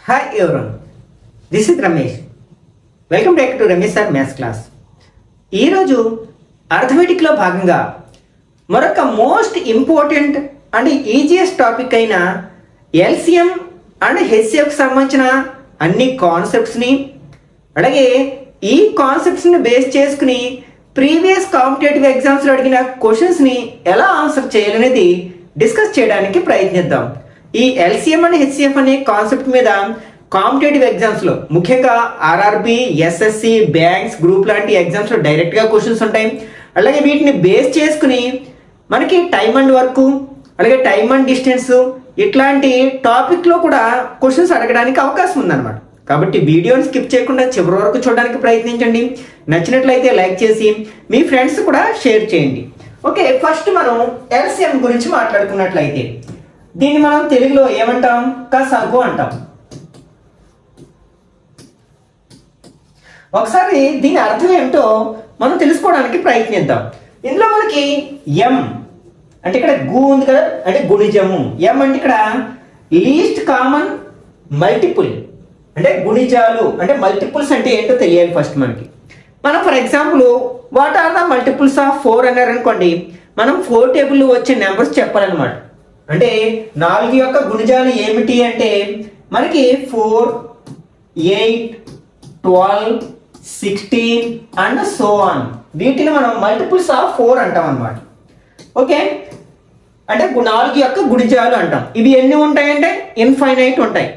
Hi everyone, this is Ramesh. Welcome back to Ramesh Sir Maths class. ఈ రోజు arithmetic లో భాగంగా మరొక most important and easiest topic అయిన ఎల్సిఎం అండ్ హెచ్సిఎఫ్ సంబంధించిన అన్ని కాన్సెప్ట్స్ ని అలాగే ఈ కాన్సెప్ట్స్ ని బేస్ చేసుకుని ప్రీవియస్ కాంపిటేటివ్ ఎగ్జామ్స్ లో అడిగిన క్వశ్చన్స్ ని ఎలా ఆన్సర్ చేయాలనేది డిస్కస్ చేయడానికి ప్రయత్నిద్దాం. ఈ ఎల్సిఎం అండ్ హెచ్సిఎఫ్ అనే కాన్సెప్ట్ మీద కాంపిటేటివ్ ఎగ్జామ్స్ లో ముఖ్యంగా ఆర్ఆర్బి, ఎస్ఎస్సి, బ్యాంక్స్, గ్రూప్ లాంటి ఎగ్జామ్స్ లో డైరెక్ట్ గా క్వశ్చన్స్ ఉంటాయి. అలాగే వీటిని బేస్ చేసుకుని మనకి టైమ్ అండ్ వర్క్ అలాగే టైమ్ అండ్ డిస్టెన్స్ ఇట్లాంటి టాపిక్ లో కూడా క్వశ్చన్స్ అడగడానికి అవకాశం ఉందన్నమాట. కాబట్టి వీడియోని స్కిప్ చేయకుండా చివరి వరకు చూడడానికి ప్రయత్నించండి. నచ్చినట్లయితే లైక్ చేసి మీ ఫ్రెండ్స్ కూడా షేర్ చేయండి. ఓకే, ఫస్ట్ మనం ఎల్సిఎం గురించి మాట్లాడుకున్నట్లయితే దీన్ని మనం తెలుగులో ఏమంటాం? కసాగు అంటాం. ఒకసారి దీని అర్థం ఏమిటో మనం తెలుసుకోవడానికి ప్రయత్నిద్దాం. ఇందులో మనకి ఎం అంటే ఇక్కడ గు ఉంది కదా, అంటే గుణిజము. ఎం అంటే ఇక్కడ లీస్ట్ కామన్ మల్టిపుల్ అంటే గుణిజాలు, అంటే మల్టిపుల్స్ అంటే ఏంటో తెలియాలి ఫస్ట్ మనకి. మనం for example what are the multiples of 4 అన్నారు అనుకోండి, మనం 4 టేబుల్ వచ్చే నెంబర్స్ చెప్పాలన్నమాట. అంటే 4 యొక్క గుణిజాలు ఏమిటి అంటే మనకి 4, 8, 12, 16 అండ్ సో ఆన్. వీటిని మనం మల్టిపుల్స్ ఆఫ్ 4 అంటాం అన్నమాట. ఓకే, అంటే 4 యొక్క గుణిజాలు అంటాం. ఇవి ఎన్ని ఉంటాయంటే ఇన్ఫైనైట్ ఉంటాయి.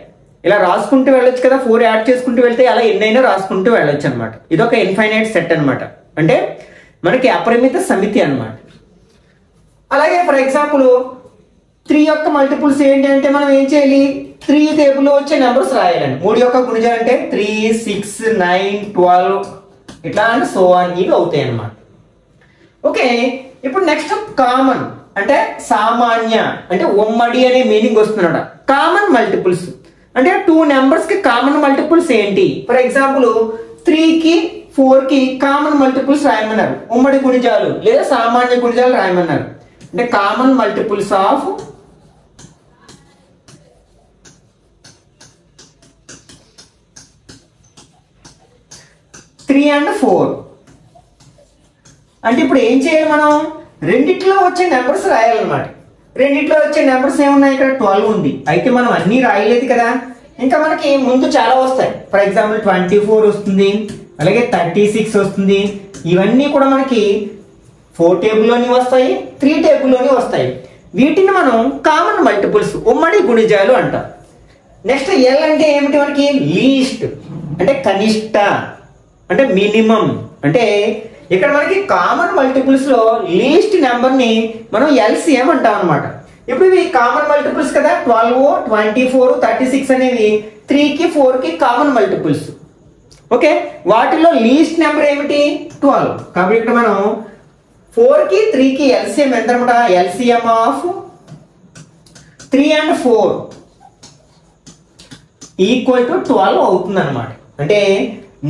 ఇలా రాసుకుంటూ వెళ్ళొచ్చు కదా, 4 యాడ్ చేసుకుంటూ వెళ్తే అలా ఎన్నైనా రాసుకుంటూ వెళ్ళొచ్చు అనమాట. ఇదొక ఇన్ఫైనైట్ సెట్ అనమాట, అంటే మనకి అపరిమిత సమితి అనమాట. అలాగే ఫర్ ఎగ్జాంపుల్ 3 యొక్క మల్టిపుల్స్ ఏంటి అంటే మనం ఏం చేయాలి, 3 టేబుల్లో వచ్చే నెంబర్స్ రాయాలండి. 3 యొక్క గుణిజాలు అంటే 3, 6, 9, 12 ఇట్లా అండ్ సో ఆన్ ఇవి అవుతాయి అన్నమాట. ఓకే, ఇప్పుడు నెక్స్ట్ కామన్ అంటే సామాన్య అంటే ఉమ్మడి అనే మీనింగ్ వస్తున్నాడ. కామన్ మల్టిపుల్స్ అంటే 2 నెంబర్స్ కి కామన్ మల్టిపుల్స్ ఏంటి? ఫర్ ఎగ్జాంపుల్ 3 కి 4 కి కామన్ మల్టిపుల్స్ రాయమన్నారు, ఉమ్మడి గుణిజాలు లేదా సామాన్య గుణిజాలు రాయమన్నారు. అంటే కామన్ మల్టిపుల్స్ ఆఫ్ 3 and 4 అంటే ఇప్పుడు ఏం చేయాలి, మనం రెండిట్లో వచ్చే నెంబర్స్ రాయాలన్నమాట. రెండిట్లో వచ్చే నెంబర్స్ ఏమున్నాయి, ఇక్కడ 12 ఉంది. అయితే మనం అన్ని రాయలేదు కదా, ఇంకా మనకి ముందు చాలా వస్తాయి. ఫర్ ఎగ్జాంపుల్ 24 వస్తుంది, అలాగే 36 వస్తుంది. ఇవన్నీ కూడా మనకి 4 టేబుల్లోని వస్తాయి, 3 టేబుల్లోని వస్తాయి. వీటిని మనం కామన్ మల్టిపుల్స్ ఉమ్మడి గుణిజాలు అంటాం. నెక్స్ట్ ఎల్ అంటే ఏమిటి, మనకి లీస్ట్ అంటే కనిష్ట అంటే మినిమం. అంటే ఇక్కడ మనకి కామన్ మల్టిపుల్స్ లో లీస్ట్ నెంబర్ ని మనం ఎల్సిఎం అంటాం అనమాట. ఇప్పుడు ఇవి కామన్ మల్టిపుల్స్ కదా, 12, 24, 36 అనేవి 3 కి 4 కి కామన్ మల్టిపుల్స్. ఓకే, వాటిలో లీస్ట్ నెంబర్ ఏమిటి, 12. కాబట్టి ఇక్కడ మనం 4 కి 3 కి ఎల్సిఎం ఎంత అనమాట, LCM of 3 and 4 equal to 12 అవుతుంది అనమాట. అంటే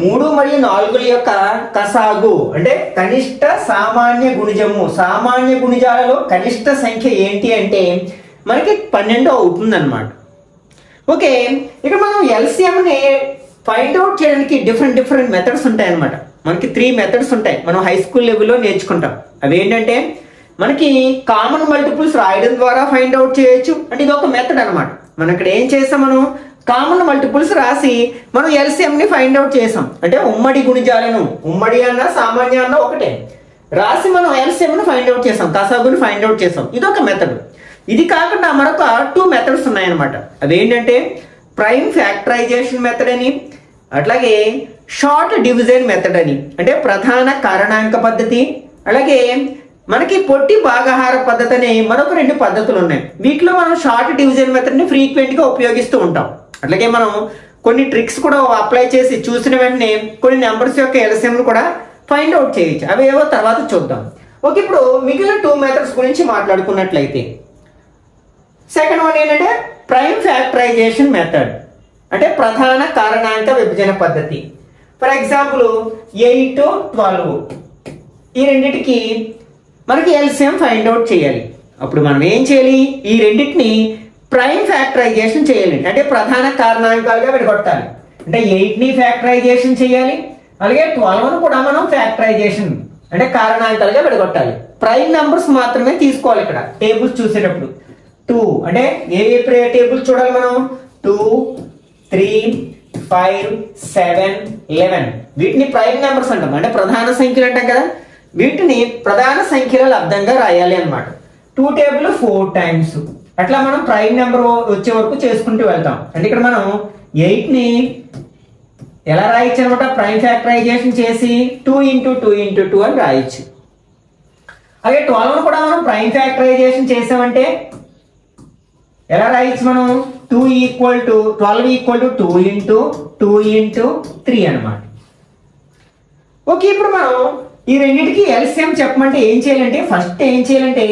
3 మరియు 4 యొక్క కసాగు అంటే కనిష్ట సామాన్య గుణిజము. సామాన్య గుణిజాలలో కనిష్ట సంఖ్య ఏంటి అంటే మనకి 12 అవుతుంది అనమాట. ఓకే, ఇక్కడ మనం ఎల్సిఎం ని ఫైండ్ అవుట్ చేయడానికి డిఫరెంట్ మెథడ్స్ ఉంటాయి అనమాట. మనకి 3 మెథడ్స్ ఉంటాయి, మనం హై స్కూల్ లెవెల్లో నేర్చుకుంటాం. అవి ఏంటంటే మనకి కామన్ మల్టిపుల్స్ రాయడం ద్వారా ఫైండ్ అవుట్ చేయొచ్చు. అంటే ఇది ఒక మెథడ్ అనమాట. మనం ఇక్కడ ఏం చేస్తాం, మనం కామన్ మల్టిపుల్స్ రాసి మనం ఎల్సిఎం ని ఫైండ్ అవుట్ చేసాం. అంటే ఉమ్మడి గుణిజాలను, ఉమ్మడి అన్న సామాన్య అన్న ఒకటే, రాసి మనం ఎల్సిఎం ని ఫైండ్ అవుట్ చేసాం, కసాగుని ఫైండ్ అవుట్ చేసాం. ఇదొక మెథడ్. ఇది కాకుండా మరొక 2 మెథడ్స్ ఉన్నాయన్నమాట. అదేంటంటే ప్రైమ్ ఫ్యాక్టరైజేషన్ మెథడ్ అని, అట్లాగే షార్ట్ డివిజన్ మెథడ్ అని, అంటే ప్రధాన కారణాంక పద్ధతి, అలాగే మనకి పొట్టి భాగాహార పద్ధతి అనే మరొక 2 పద్ధతులు ఉన్నాయి. వీటిలో మనం షార్ట్ డివిజన్ మెథడ్ ని ఫ్రీక్వెంట్ గా ఉపయోగిస్తూ ఉంటాం. అట్లాగే మనం కొన్ని ట్రిక్స్ కూడా అప్లై చేసి చూసిన వెంటనే కొన్ని నెంబర్స్ యొక్క ఎల్సిఎం కూడా ఫైండ్ అవుట్ చేయొచ్చు. అవి ఏవో తర్వాత చూద్దాం. ఓకే, ఇప్పుడు మిగిలిన 2 మెథడ్స్ గురించి మాట్లాడుకున్నట్లయితే సెకండ్ వన్ ఏంటంటే ప్రైమ్ ఫ్యాక్టరైజేషన్ మెథడ్ అంటే ప్రధాన కారణాంక విభజన పద్ధతి. ఫర్ ఎగ్జాంపుల్ 8, 12 ఈ రెండింటికి మనకి ఎల్సిఎం ఫైండ్ అవుట్ చేయాలి. అప్పుడు మనం ఏం చేయాలి, ఈ రెండింటిని ప్రైమ్ ఫ్యాక్టరైజేషన్ చేయాలి, అంటే ప్రధాన కారణాంకాలుగా విడగొట్టాలి. అంటే 8ని ఫ్యాక్టరైజేషన్ చేయాలి, అలాగే 12ను కూడా మనం ఫ్యాక్టరైజేషన్ అంటే కారణాంకాలుగా విడగొట్టాలి. ప్రైమ్ నెంబర్స్ మాత్రమే తీసుకోవాలి. ఇక్కడ టేబుల్స్ చూసేటప్పుడు 2 అంటే ఏ టేబుల్స్ చూడాలి మనం? 2, 3, 5, 7, 11 వీటిని ప్రైమ్ నెంబర్స్ అంటాం, అంటే ప్రధాన సంఖ్యలు అంటాం కదా. వీటిని ప్రధాన సంఖ్యల లబ్దంగా రాయాలి అన్నమాట. 2 టేబుల్ 4 టైమ్స్ అట్లా మనం ప్రైమ్ నెంబర్ వచ్చే వరకు చేసుకుంటూ వెళ్తాం. అంటే ఇక్కడ మనం 8ని ఎలా రాయొచ్చు అనమాట? ప్రైమ్ ఫ్యాక్టరైజేషన్ చేసి 2 × 2 × 2 అని రాయొచ్చు. అలాగే 12ను కూడా మనం ప్రైమ్ ఫ్యాక్టరైజేషన్ చేసామంటే ఎలా రాయొచ్చు మనం? 12 = 2 × 2 × 3 అనమాట. ఓకే, ఇప్పుడు మనం ఈ రెండింటికి ఎల్సిఎం చెప్పమంటే ఏం చేయాలంటే, ఫస్ట్ ఏం చేయాలంటే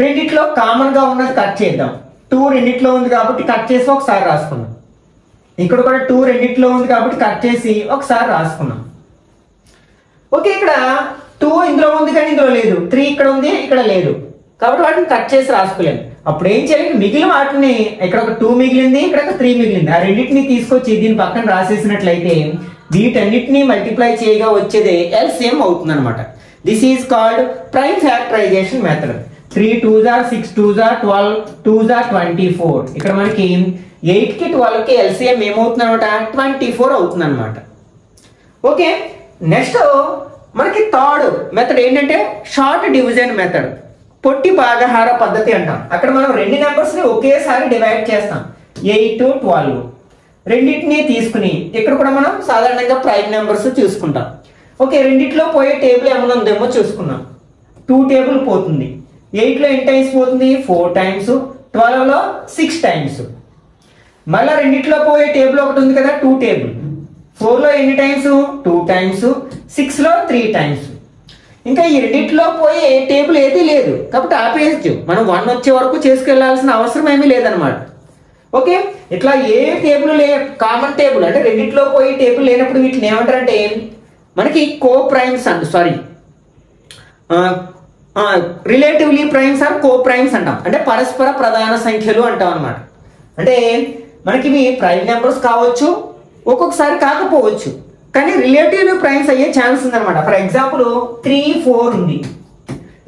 రెండిట్లో కామన్ గా ఉన్నది కట్ చేద్దాం. 2 రెండిట్లో ఉంది కాబట్టి కట్ చేసి ఒకసారి రాసుకున్నాం. ఇక్కడ కూడా 2 రెండిట్లో ఉంది కాబట్టి కట్ చేసి ఒకసారి రాసుకున్నాం. ఓకే, ఇక్కడ 2 ఇందులో ఉంది కానీ ఇందులో లేదు, 3 ఇక్కడ ఉంది ఇక్కడ లేదు కాబట్టి వాటిని కట్ చేసి రాసుకోలేము. అప్పుడు ఏం చేయాలి? మిగిలిన వాటిని ఇక్కడ ఒక 2 మిగిలింది, ఇక్కడ ఒక 3 మిగిలింది, ఆ రెండింటిని తీసుకొచ్చి దీని పక్కన రాసేసినట్లయితే వీటన్నిటిని మల్టిప్లై చేయగా వచ్చేదే ఎల్సిఎం అవుతుంది అనమాట. This is called prime factorization method. 3 2s are 6 2s are 12 2s are 24. ఇక్కడ మనకి 8 కి 12 కి ఎల్సిఎం ఏమవుతుంది అనమాట? 24 అవుతుంది అనమాట. ఓకే, నెక్స్ట్ మనకి థర్డ్ మెథడ్ ఏంటంటే షార్ట్ డివిజన్ మెథడ్, పొట్టి భాగహార పద్ధతి అంటాం. అక్కడ మనం రెండు నెంబర్స్ ని ఒకేసారి డివైడ్ చేస్తాం. 8 12 రెండింటిని తీసుకుని ఇక్కడ కూడా మనం సాధారణంగా ప్రైమ్ నెంబర్స్ చూసుకుంటాం. ఓకే, రెండిట్లో పోయే టేబుల్ ఏమైనా ఉందేమో చూసుకున్నాం. 2 టేబుల్ పోతుంది. 8లో ఎన్ని టైమ్స్ పోతుంది? 4 టైమ్స్. 12లో 6 టైమ్స్. మళ్ళీ రెండిట్లో పోయే టేబుల్ ఒకటి ఉంది కదా, 2 టేబుల్. 4లో ఎన్ని టైమ్స్? 2 టైమ్స్. 6లో 3 టైమ్స్. ఇంకా ఈ రెండిట్లో పోయే టేబుల్ ఏది లేదు కాబట్టి ఆపేయచ్చు. మనం 1 వచ్చే వరకు చేసుకెళ్లాల్సిన అవసరం ఏమీ లేదనమాట. ఓకే, ఇట్లా ఏ టేబుల్ కామన్ టేబుల్ అంటే రెండిట్లో పోయే టేబుల్ లేనప్పుడు వీటిని ఏమంటారంటే మనకి coprimes relatively primes are coprimes అంటాం. అంటే పరస్పర ప్రధాన సంఖ్యలు అంటాం అనమాట. అంటే మనకి ఇవి ప్రైమ్ నెంబర్స్ కావచ్చు, ఒక్కొక్కసారి కాకపోవచ్చు, కానీ రిలేటివ్లీ ప్రైమ్స్ అయ్యే ఛాన్స్ ఉందన్నమాట. ఫర్ ఎగ్జాంపుల్ 3 4 ఉంది.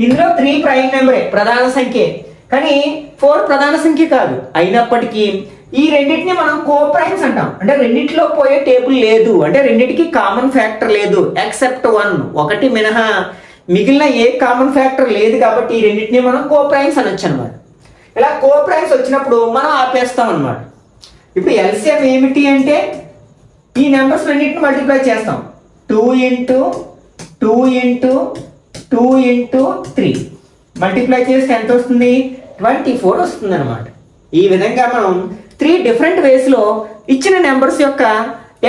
ఇందులో 3 ప్రైమ్ నెంబరే, ప్రధాన సంఖ్య, కానీ 4 ప్రధాన సంఖ్య కాదు. అయినప్పటికీ ఈ రెండింటిని మనం కో ప్రైమ్స్ అంటాం. అంటే రెండిట్లో పోయే టేబుల్ లేదు, అంటే రెండింటికి కామన్ ఫ్యాక్టర్ లేదు ఎక్సెప్ట్ 1, ఒకటి మినహా మిగిలిన ఏ కామన్ ఫ్యాక్టర్ లేదు కాబట్టి ఈ రెండింటిని మనం కో ప్రైమ్స్ అనొచ్చు అనమాట. ఇలా కో ప్రైమ్స్ వచ్చినప్పుడు మనం ఆపేస్తాం అనమాట. ఇప్పుడు ఎల్సిఎం ఏమిటి అంటే ఈ నెంబర్స్ రెండింటిని మల్టిప్లై చేస్తాం. 2 × 2 × 2 × 3 మల్టిప్లై చేస్తే ఎంత వస్తుంది? 24 వస్తుంది అనమాట. ఈ విధంగా మనం 3 డిఫరెంట్ వేస్ లో ఇచ్చిన నెంబర్స్ యొక్క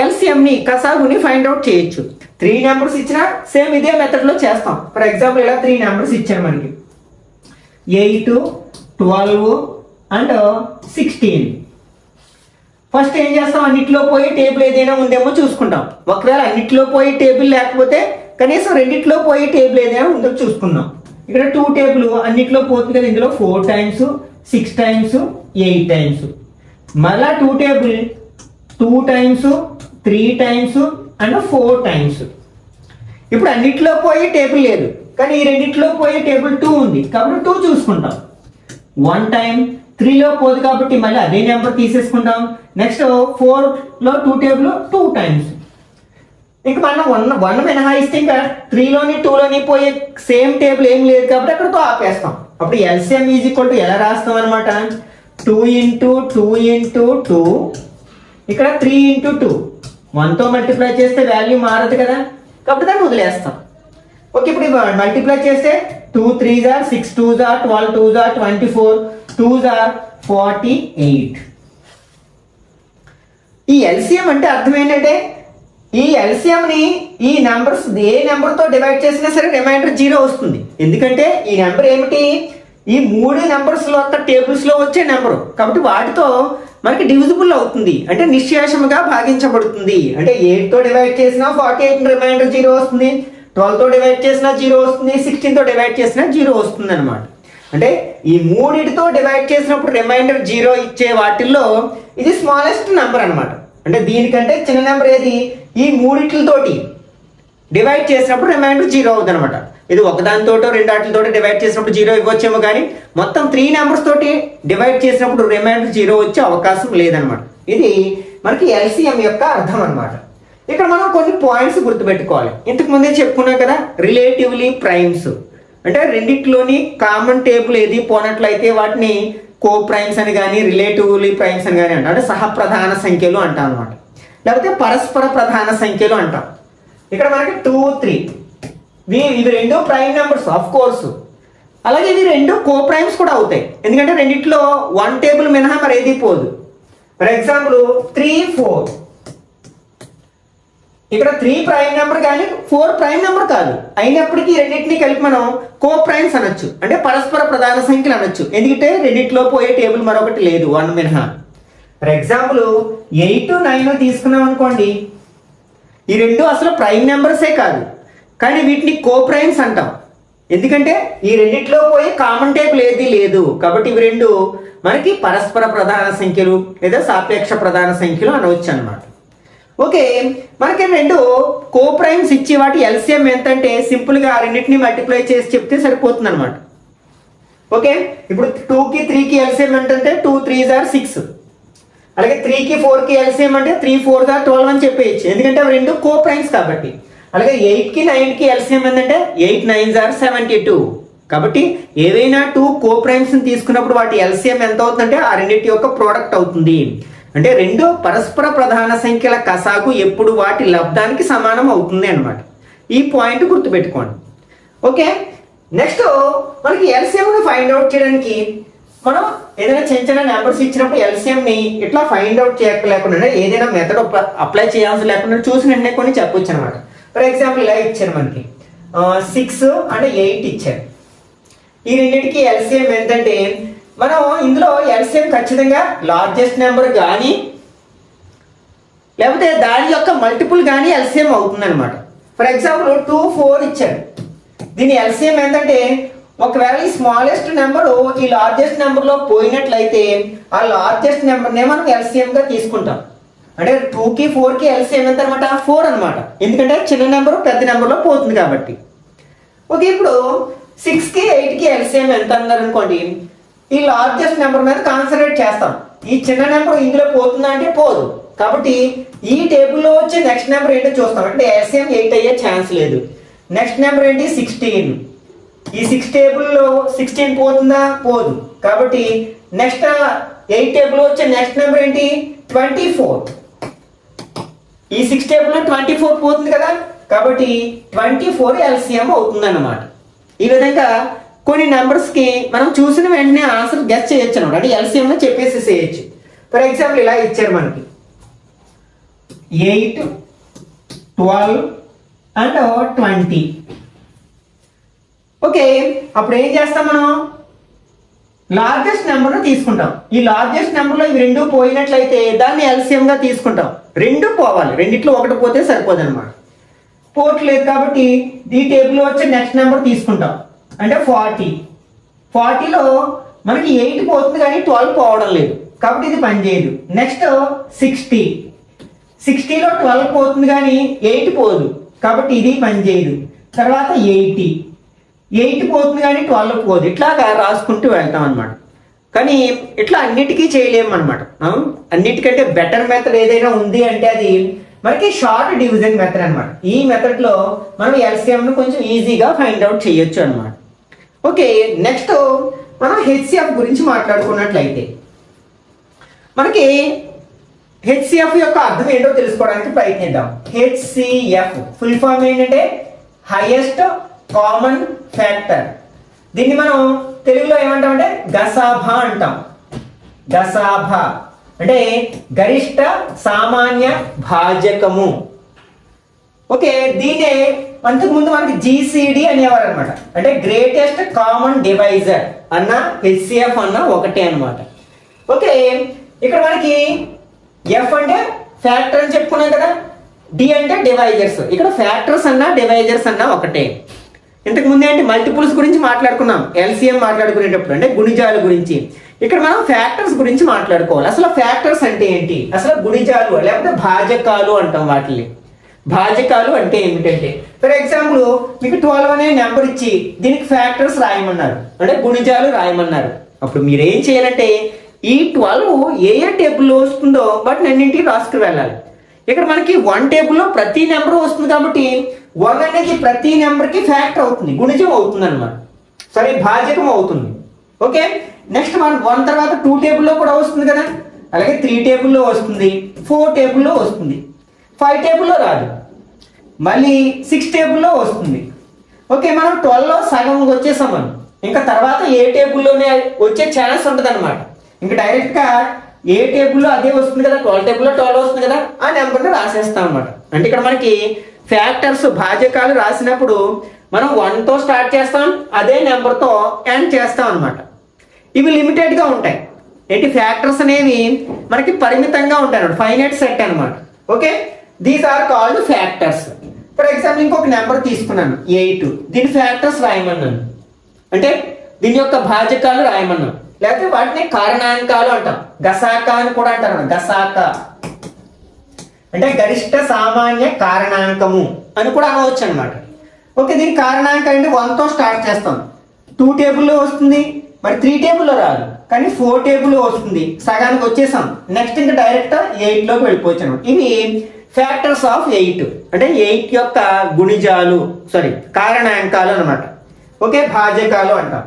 ఎల్సిఎం ని కసాగుని ఫైండ్ అవుట్ చేయొచ్చు. 3 నెంబర్స్ ఇచ్చినా సేమ్ ఇదే మెథడ్ లో చేస్తాం. ఫర్ ఎగ్జాంపుల్ ఇలా 3 నెంబర్స్ ఇచ్చారు మనకి, 8 12 అండ్ 16. ఫస్ట్ ఏం చేస్తాం? అన్నిట్లో పోయే టేబుల్ ఏదైనా ఉందేమో చూసుకుంటాం. ఒకవేళ అన్నిట్లో పోయే టేబుల్ లేకపోతే కనీసం రెండిట్లో పోయే టేబుల్ ఏదైనా ఉందో చూసుకుందాం. ఇక్కడ 2 టేబుల్ అన్నిట్లో పోతుంది కదా, ఇందులో 4 టైమ్స్ 6 టైమ్స్ 8 టైమ్స్. మళ్ళా 2 table 2 times 3 times and 4 times. ఇప్పుడు అన్నిట్లో పోయే టేబుల్ లేదు, కానీ ఈ రెండిట్లో పోయే టేబుల్ 2 ఉంది కాబట్టి 2 చూసుకుంటాం. 1 టైం 3లో పోదు కాబట్టి మళ్ళీ అదే నెంబర్ తీసేసుకుంటాం. నెక్స్ట్ 4లో 2 టేబుల్ 2 టైమ్స్. ఇంకా మనం 1 మినహాయిస్తే ఇంకా 3లోని 2లోని పోయే సేమ్ టేబుల్ ఏం లేదు కాబట్టి అక్కడతో ఆపేస్తాం. అప్పుడు ఎల్సిఎం ఈజ్ ఈక్వల్ టు ఎలా రాస్తాం అనమాట? 2 × 2 × 2 ఇక్కడ 3 × 2 1తో మల్టిప్లై చేస్తే వాల్యూ మారదు కదా కాబట్టి దాన్ని వదిలేస్తాం. ఓకే, ఇప్పుడు మల్టిప్లై చేస్తే 2 3s are 6 2s are 12 2s are 24 2s are 48. ఈ ఎల్సిఎం అంటే అర్థం ఏంటంటే ఈ ఎల్సిఎం ని ఈ నెంబర్స్ ఏ నెంబర్ తో డివైడ్ చేసినా సరే రిమైండర్ 0 వస్తుంది. ఎందుకంటే ఈ నెంబర్ ఏమిటి? ఈ 3 నెంబర్స్ లో టేబుల్స్ లో వచ్చే నెంబర్ కాబట్టి వాటితో మనకి డివిజిబుల్ అవుతుంది, అంటే నిశ్శేషముగా భాగించబడుతుంది. అంటే 8 తో డివైడ్ చేసినా 48 రిమైండర్ 0 వస్తుంది, 12 తో డివైడ్ చేసినా 0 వస్తుంది, 16 తో డివైడ్ చేసినా 0 వస్తుంది అనమాట. అంటే ఈ మూడిటితో డివైడ్ చేసినప్పుడు రిమైండర్ 0 ఇచ్చే వాటిల్లో ఇది స్మాలెస్ట్ నెంబర్ అనమాట. అంటే దీనికంటే చిన్న నెంబర్ ఏది, ఈ మూడిట్లతోటి డివైడ్ చేసినప్పుడు రిమైండర్ 0 అవుతుంది అనమాట. ఇది ఒకదానితోటో రెండాటితోటి డివైడ్ చేసినప్పుడు 0 ఇవ్వచ్చేమో, కానీ మొత్తం 3 నెంబర్స్ తోటి డివైడ్ చేసినప్పుడు రిమైండర్ 0 వచ్చే అవకాశం లేదనమాట. ఇది మనకి ఎల్సిఎం యొక్క అర్థం అనమాట. ఇక్కడ మనం కొన్ని పాయింట్స్ గుర్తుపెట్టుకోవాలి. ఇంతకు ముందే చెప్పుకున్నాం కదా, రిలేటివ్లీ ప్రైమ్స్ అంటే రెండిట్లోని కామన్ టేబుల్ ఏది పోనట్లయితే వాటిని కో ప్రైమ్స్ అని కానీ రిలేటివ్లీ ప్రైమ్స్ అని కానీ అంటాం. అంటే సహప్రధాన సంఖ్యలు అంటాం అనమాట, లేకపోతే పరస్పర ప్రధాన సంఖ్యలు అంటాం. ఇక్కడ మనకి 2, 3 ఇవి రెండు ప్రైమ్ నెంబర్స్ ఆఫ్ కోర్సు. అలాగే ఇవి రెండు కో ప్రైమ్స్ కూడా అవుతాయి, ఎందుకంటే రెండిట్లో 1 టేబుల్ మినహా మరి ఏది పోదు. ఫర్ ఎగ్జాంపుల్ 3, 4 ఇక్కడ 3 ప్రైమ్ నెంబర్ కానీ 4 ప్రైమ్ నెంబర్ కాదు, అయినప్పటికీ రెండింటినీ కలిపి మనం కో ప్రైమ్స్ అనొచ్చు, అంటే పరస్పర ప్రధాన సంఖ్యలు అనొచ్చు. ఎందుకంటే రెండిట్లో పోయే టేబుల్ మరొకటి లేదు 1 మినహా. ఫర్ ఎగ్జాంపుల్ 8, 9 తీసుకున్నాం అనుకోండి, ఈ రెండు అసలు ప్రైమ్ నెంబర్సే కాదు, కానీ వీటిని కో ప్రైమ్స్ అంటాం. ఎందుకంటే ఈ రెండిట్లో పోయే కామన్ టేబుల్ ఏది లేదు, కాబట్టి ఇవి రెండు మనకి పరస్పర ప్రధాన సంఖ్యలు లేదా సాపేక్ష ప్రధాన సంఖ్యలు అనవచ్చు అనమాట. ఓకే, మనకి రెండు కో ప్రైమ్స్ ఇచ్చి వాటి ఎల్సిఎం ఎంత అంటే సింపుల్ గా రెండింటిని మల్టిప్లై చేసి చెప్తే సరిపోతుంది అనమాట. ఓకే, ఇప్పుడు 2కి 3కి ఎల్సిఎం అంటే 2 3s are 6, అలాగే 3కి 4కి ఎల్సిఎం అంటే 3 4s are 12 అని చెప్పేయచ్చు, ఎందుకంటే అవి రెండు కో ప్రైమ్స్ కాబట్టి. అలాగే 8కి 9కి ఎల్సిఎం ఏంటంటే 8 9s are 72. కాబట్టి ఏవైనా 2 కో ప్రైమ్స్ తీసుకున్నప్పుడు వాటి ఎల్సిఎం ఎంత అవుతుందంటే ఆ రెండింటి యొక్క ప్రోడక్ట్ అవుతుంది. అంటే రెండు పరస్పర ప్రధాన సంఖ్యల కసాగు ఎప్పుడు వాటి లబ్ధానికి సమానం అవుతుంది అనమాట. ఈ పాయింట్ గుర్తుపెట్టుకోండి. ఓకే, నెక్స్ట్ మనకి ఎల్సిఎం ని ఫైండ్ అవుట్ చేయడానికి మనం ఏదైనా చిన్న చిన్న నెంబర్స్ ఇచ్చినప్పుడు ఎల్సిఎం ని ఇట్లా ఫైండ్ అవుట్ చేయలేకుండా ఏదైనా మెథడ్ అప్లై చేయాల్సి లేకుండా చూసిన వెంటనే కొన్ని చెప్పొచ్చు అనమాట. ఫర్ ఎగ్జాంపుల్ ఇలా ఇచ్చారు మనకి 6 and 8 ఇచ్చారు. ఈ రెండింటికి ఎల్సిఎం ఏంటంటే మనం ఇందులో ఎల్సిఎం ఖచ్చితంగా లార్జెస్ట్ నెంబర్ కానీ లేకపోతే దాని యొక్క మల్టిపుల్ కానీ ఎల్సిఎం అవుతుంది అనమాట. ఫర్ ఎగ్జాంపుల్ 2 4 ఇచ్చారు, దీని ఎల్సిఎం ఏంటంటే ఒకవేళ ఈ స్మాలెస్ట్ నెంబర్ ఈ లార్జెస్ట్ నెంబర్ లో పోయినట్లయితే ఆ లార్జెస్ట్ నెంబర్ నే మనం ఎల్సిఎం గా తీసుకుంటాం. అంటే 2కి 4కి ఎల్సిఎం ఎంత అనమాట 4 అనమాట, ఎందుకంటే చిన్న నెంబర్ పెద్ద నెంబర్ లో పోతుంది కాబట్టి. ఓకే, ఇప్పుడు 6కి 8కి ఎల్సిఎం ఎంత అన్నారు అనుకోండి, ఈ లార్జెస్ట్ నెంబర్ మీద కాన్సన్ట్రేట్ చేస్తాం. ఈ చిన్న నెంబర్ ఇందులో పోతుందా అంటే పోదు, కాబట్టి ఈ టేబుల్లో వచ్చే నెక్స్ట్ నెంబర్ ఏంటో చూస్తాం. అంటే ఎల్సిఎం 8 అయ్యే ఛాన్స్ లేదు. నెక్స్ట్ నెంబర్ ఏంటి 16, ఈ 6 టేబుల్లో 16 పోతుందా పోదు, కాబట్టి నెక్స్ట్ 8 టేబుల్లో వచ్చే నెక్స్ట్ నెంబర్ ఏంటి 24, ఈ 6 టేబుల్లో 24 పోతుంది కదా, కాబట్టి 24 ఎల్సిఎం అవుతుంది అన్నమాట. ఈ విధంగా కొన్ని నెంబర్స్ కి మనం చూసిన వెంటనే ఆన్సర్ గెస్ చేయొచ్చు అనమాట, అంటే ఎల్సిఎం లో చెప్పేసేయచ్చు. ఫర్ ఎగ్జాంపుల్ ఇలా ఇచ్చారు మనకి 8 12 and 20. ఓకే, అప్పుడు ఏం చేస్తాం మనం లార్జెస్ట్ నెంబర్ తీసుకుంటాం. ఈ లార్జెస్ట్ నెంబర్ లో ఇవి రెండు పోయినట్లయితే దాన్ని ఎల్సిఎం గా తీసుకుంటాం. రెండు పోవాలి, రెండిట్లో ఒకటి పోతే సరిపోదు అనమాట. పోవట్లేదు కాబట్టి ఈ టేబుల్ లో వచ్చే నెక్స్ట్ నెంబర్ తీసుకుంటాం, అంటే 40. 40లో మనకి 8 పోతుంది కానీ 12 పోవడం లేదు, కాబట్టి ఇది పనిచేయదు. నెక్స్ట్ 60, 60లో 12 పోతుంది కానీ 8 పోదు, కాబట్టి ఇది పనిచేయదు. తర్వాత 80 పోతుంది కానీ 12 పోదు. ఇట్లాగా రాసుకుంటూ వెళ్తాం అనమాట. కానీ ఇట్లా అన్నిటికీ చేయలేము అనమాట. అన్నిటికంటే బెటర్ మెథడ్ ఏదైనా ఉంది అంటే అది మనకి షార్ట్ డివిజన్ మెథడ్ అనమాట. ఈ మెథడ్ లో మనం ఎల్సిఎం ను కొంచెం ఈజీగా ఫైండ్ అవుట్ చేయొచ్చు అనమాట. ఓకే, నెక్స్ట్ మనం హెచ్సిఎఫ్ గురించి మాట్లాడుకున్నట్లయితే మనకి హెచ్సిఎఫ్ యొక్క అర్థం ఏంటో తెలుసుకోవడానికి ప్రయత్నిద్దాం. హెచ్సిఎఫ్ ఫుల్ ఫామ్ ఏంటంటే హైయెస్ట్ కామన్ ఫ్యాక్టర్. దీన్ని మనం తెలుగులో ఏమంటామంటే గసాభా అంటాం. గసాభా అంటే గరిష్ట సామాన్య భాజకము. ఓకే, దీన్నే అంతకు ముందు మనకి జిసిడి అనేవారు అనమాట, అంటే గ్రేటెస్ట్ కామన్ డివైజర్ అన్న హెచ్సిఎఫ్ అన్న ఒకటే అనమాట. ఓకే, ఇక్కడ మనకి ఎఫ్ అంటే ఫ్యాక్టర్ అని చెప్పుకున్నాం కదా, డి అంటే డివైజర్స్. ఇక్కడ ఫ్యాక్టర్స్ అన్న డివైజర్స్ అన్న ఒకటే. ఇంతకు ముందు ఏంటి మల్టిపుల్స్ గురించి మాట్లాడుకున్నాం, ఎల్సిఎం మాట్లాడుకునేటప్పుడు అంటే గుణిజాల గురించి. ఇక్కడ మనం ఫ్యాక్టర్స్ గురించి మాట్లాడుకోవాలి. అసలు ఫ్యాక్టర్స్ అంటే ఏంటి, అసలు గుణిజాలు లేకపోతే భాజకాలు అంటాం వాటిని. భాజకాలు అంటే ఏమిటంటే ఫర్ ఎగ్జాంపుల్ మీకు 12 అనే నెంబర్ ఇచ్చి దీనికి ఫ్యాక్టర్స్ రాయమన్నారు, అంటే గుణిజాలు రాయమన్నారు. అప్పుడు మీరు ఏం చేయాలంటే ఈ 12 ఏ టేబుల్లో వస్తుందో వాటిని అన్నింటికి రాసుకుని వెళ్ళాలి. ఇక్కడ మనకి 1 టేబుల్లో ప్రతి నెంబర్ వస్తుంది కాబట్టి 1 అనేది ప్రతి నెంబర్కి ఫ్యాక్టర్ అవుతుంది, గుణిజం అవుతుంది అనమాట, సారీ భాజకం అవుతుంది. ఓకే, నెక్స్ట్ మనం 1 తర్వాత 2 టేబుల్లో కూడా వస్తుంది కదా, అలాగే 3 టేబుల్లో వస్తుంది, 4 టేబుల్లో వస్తుంది, 5 టేబుల్లో రాదు, మళ్ళీ 6 టేబుల్లో వస్తుంది. ఓకే, మనం 12లో సగం వచ్చేసాం మనం, ఇంకా తర్వాత ఏ టేబుల్లోనే వచ్చే ఛాన్స్ ఉంటుంది అనమాట. ఇంకా డైరెక్ట్గా ఏ టేబుల్లో అదే వస్తుంది కదా, 12 టేబుల్లో 12 వస్తుంది కదా, ఆ నెంబర్ని రాసేస్తాం అనమాట. అంటే ఇక్కడ మనకి ఫ్యాక్టర్స్ భాజకాలు రాసినప్పుడు మనం 1తో స్టార్ట్ చేస్తాం, అదే నెంబర్తో ఎండ్ చేస్తాం అనమాట. ఇవి లిమిటెడ్గా ఉంటాయి. ఏంటి ఫ్యాక్టర్స్ అనేవి మనకి పరిమితంగా ఉంటాయి అన్నమాట, ఫైనైట్ సెట్ అనమాట. Okay, these are called factors. For example ఇంకొక నెంబర్ తీసుకున్నాను 8, దీని ఫ్యాక్టర్స్ రాయమన్నాను, అంటే దీని యొక్క భాజకాలు రాయమన్నాను, లేకపోతే వాటిని కారణాంకాలు అంటాం, గసాక అని కూడా అంటారు. గసాక అంటే గరిష్ట సామాన్య కారణాంకము అని కూడా అనవచ్చు అనమాట. ఓకే, దీని కారణాంకం అంటే 1తో స్టార్ట్ చేస్తాం, 2 టేబుల్లో వస్తుంది, మరి 3 టేబుల్లో రాదు, కానీ 4 టేబుల్లో వస్తుంది, సగానికి వచ్చేసాం. నెక్స్ట్ ఇంకా డైరెక్ట్ 8లోకి వెళ్ళిపోవచ్చు అనమాట. ఇవి ఫ్యాక్టర్స్ ఆఫ్ 8, అంటే 8 యొక్క గుణిజాలు, సారీ కారణాంకాలు అనమాట. ఓకే, భాజకాలు అంటాం.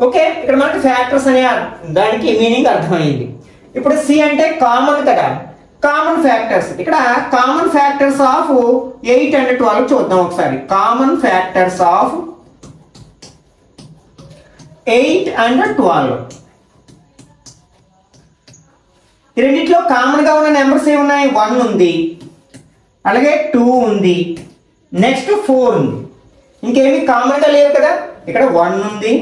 ఓకే, ఇక్కడ మనకి ఫ్యాక్టర్స్ అనే దానికి మీనింగ్ అర్థమైంది. ఇప్పుడు సి అంటే కామన్ కదా, కామన్ ఫ్యాక్టర్స్. ఇక్కడ కామన్ ఫ్యాక్టర్స్ ఆఫ్ 8 అండ్ 12 చూద్దాం ఒకసారి. కామన్ ఫ్యాక్టర్స్ ఆఫ్ 8 అండ్ 12, ఈ రెండిట్లో కామన్ గా ఉన్న నెంబర్స్ ఏమున్నాయి, 1 ఉంది, అలాగే 2 ఉంది, నెక్స్ట్ 4 ఉంది. ఇంకేమి కామన్ గా లేవు కదా, ఇక్కడ 1 ఉంది,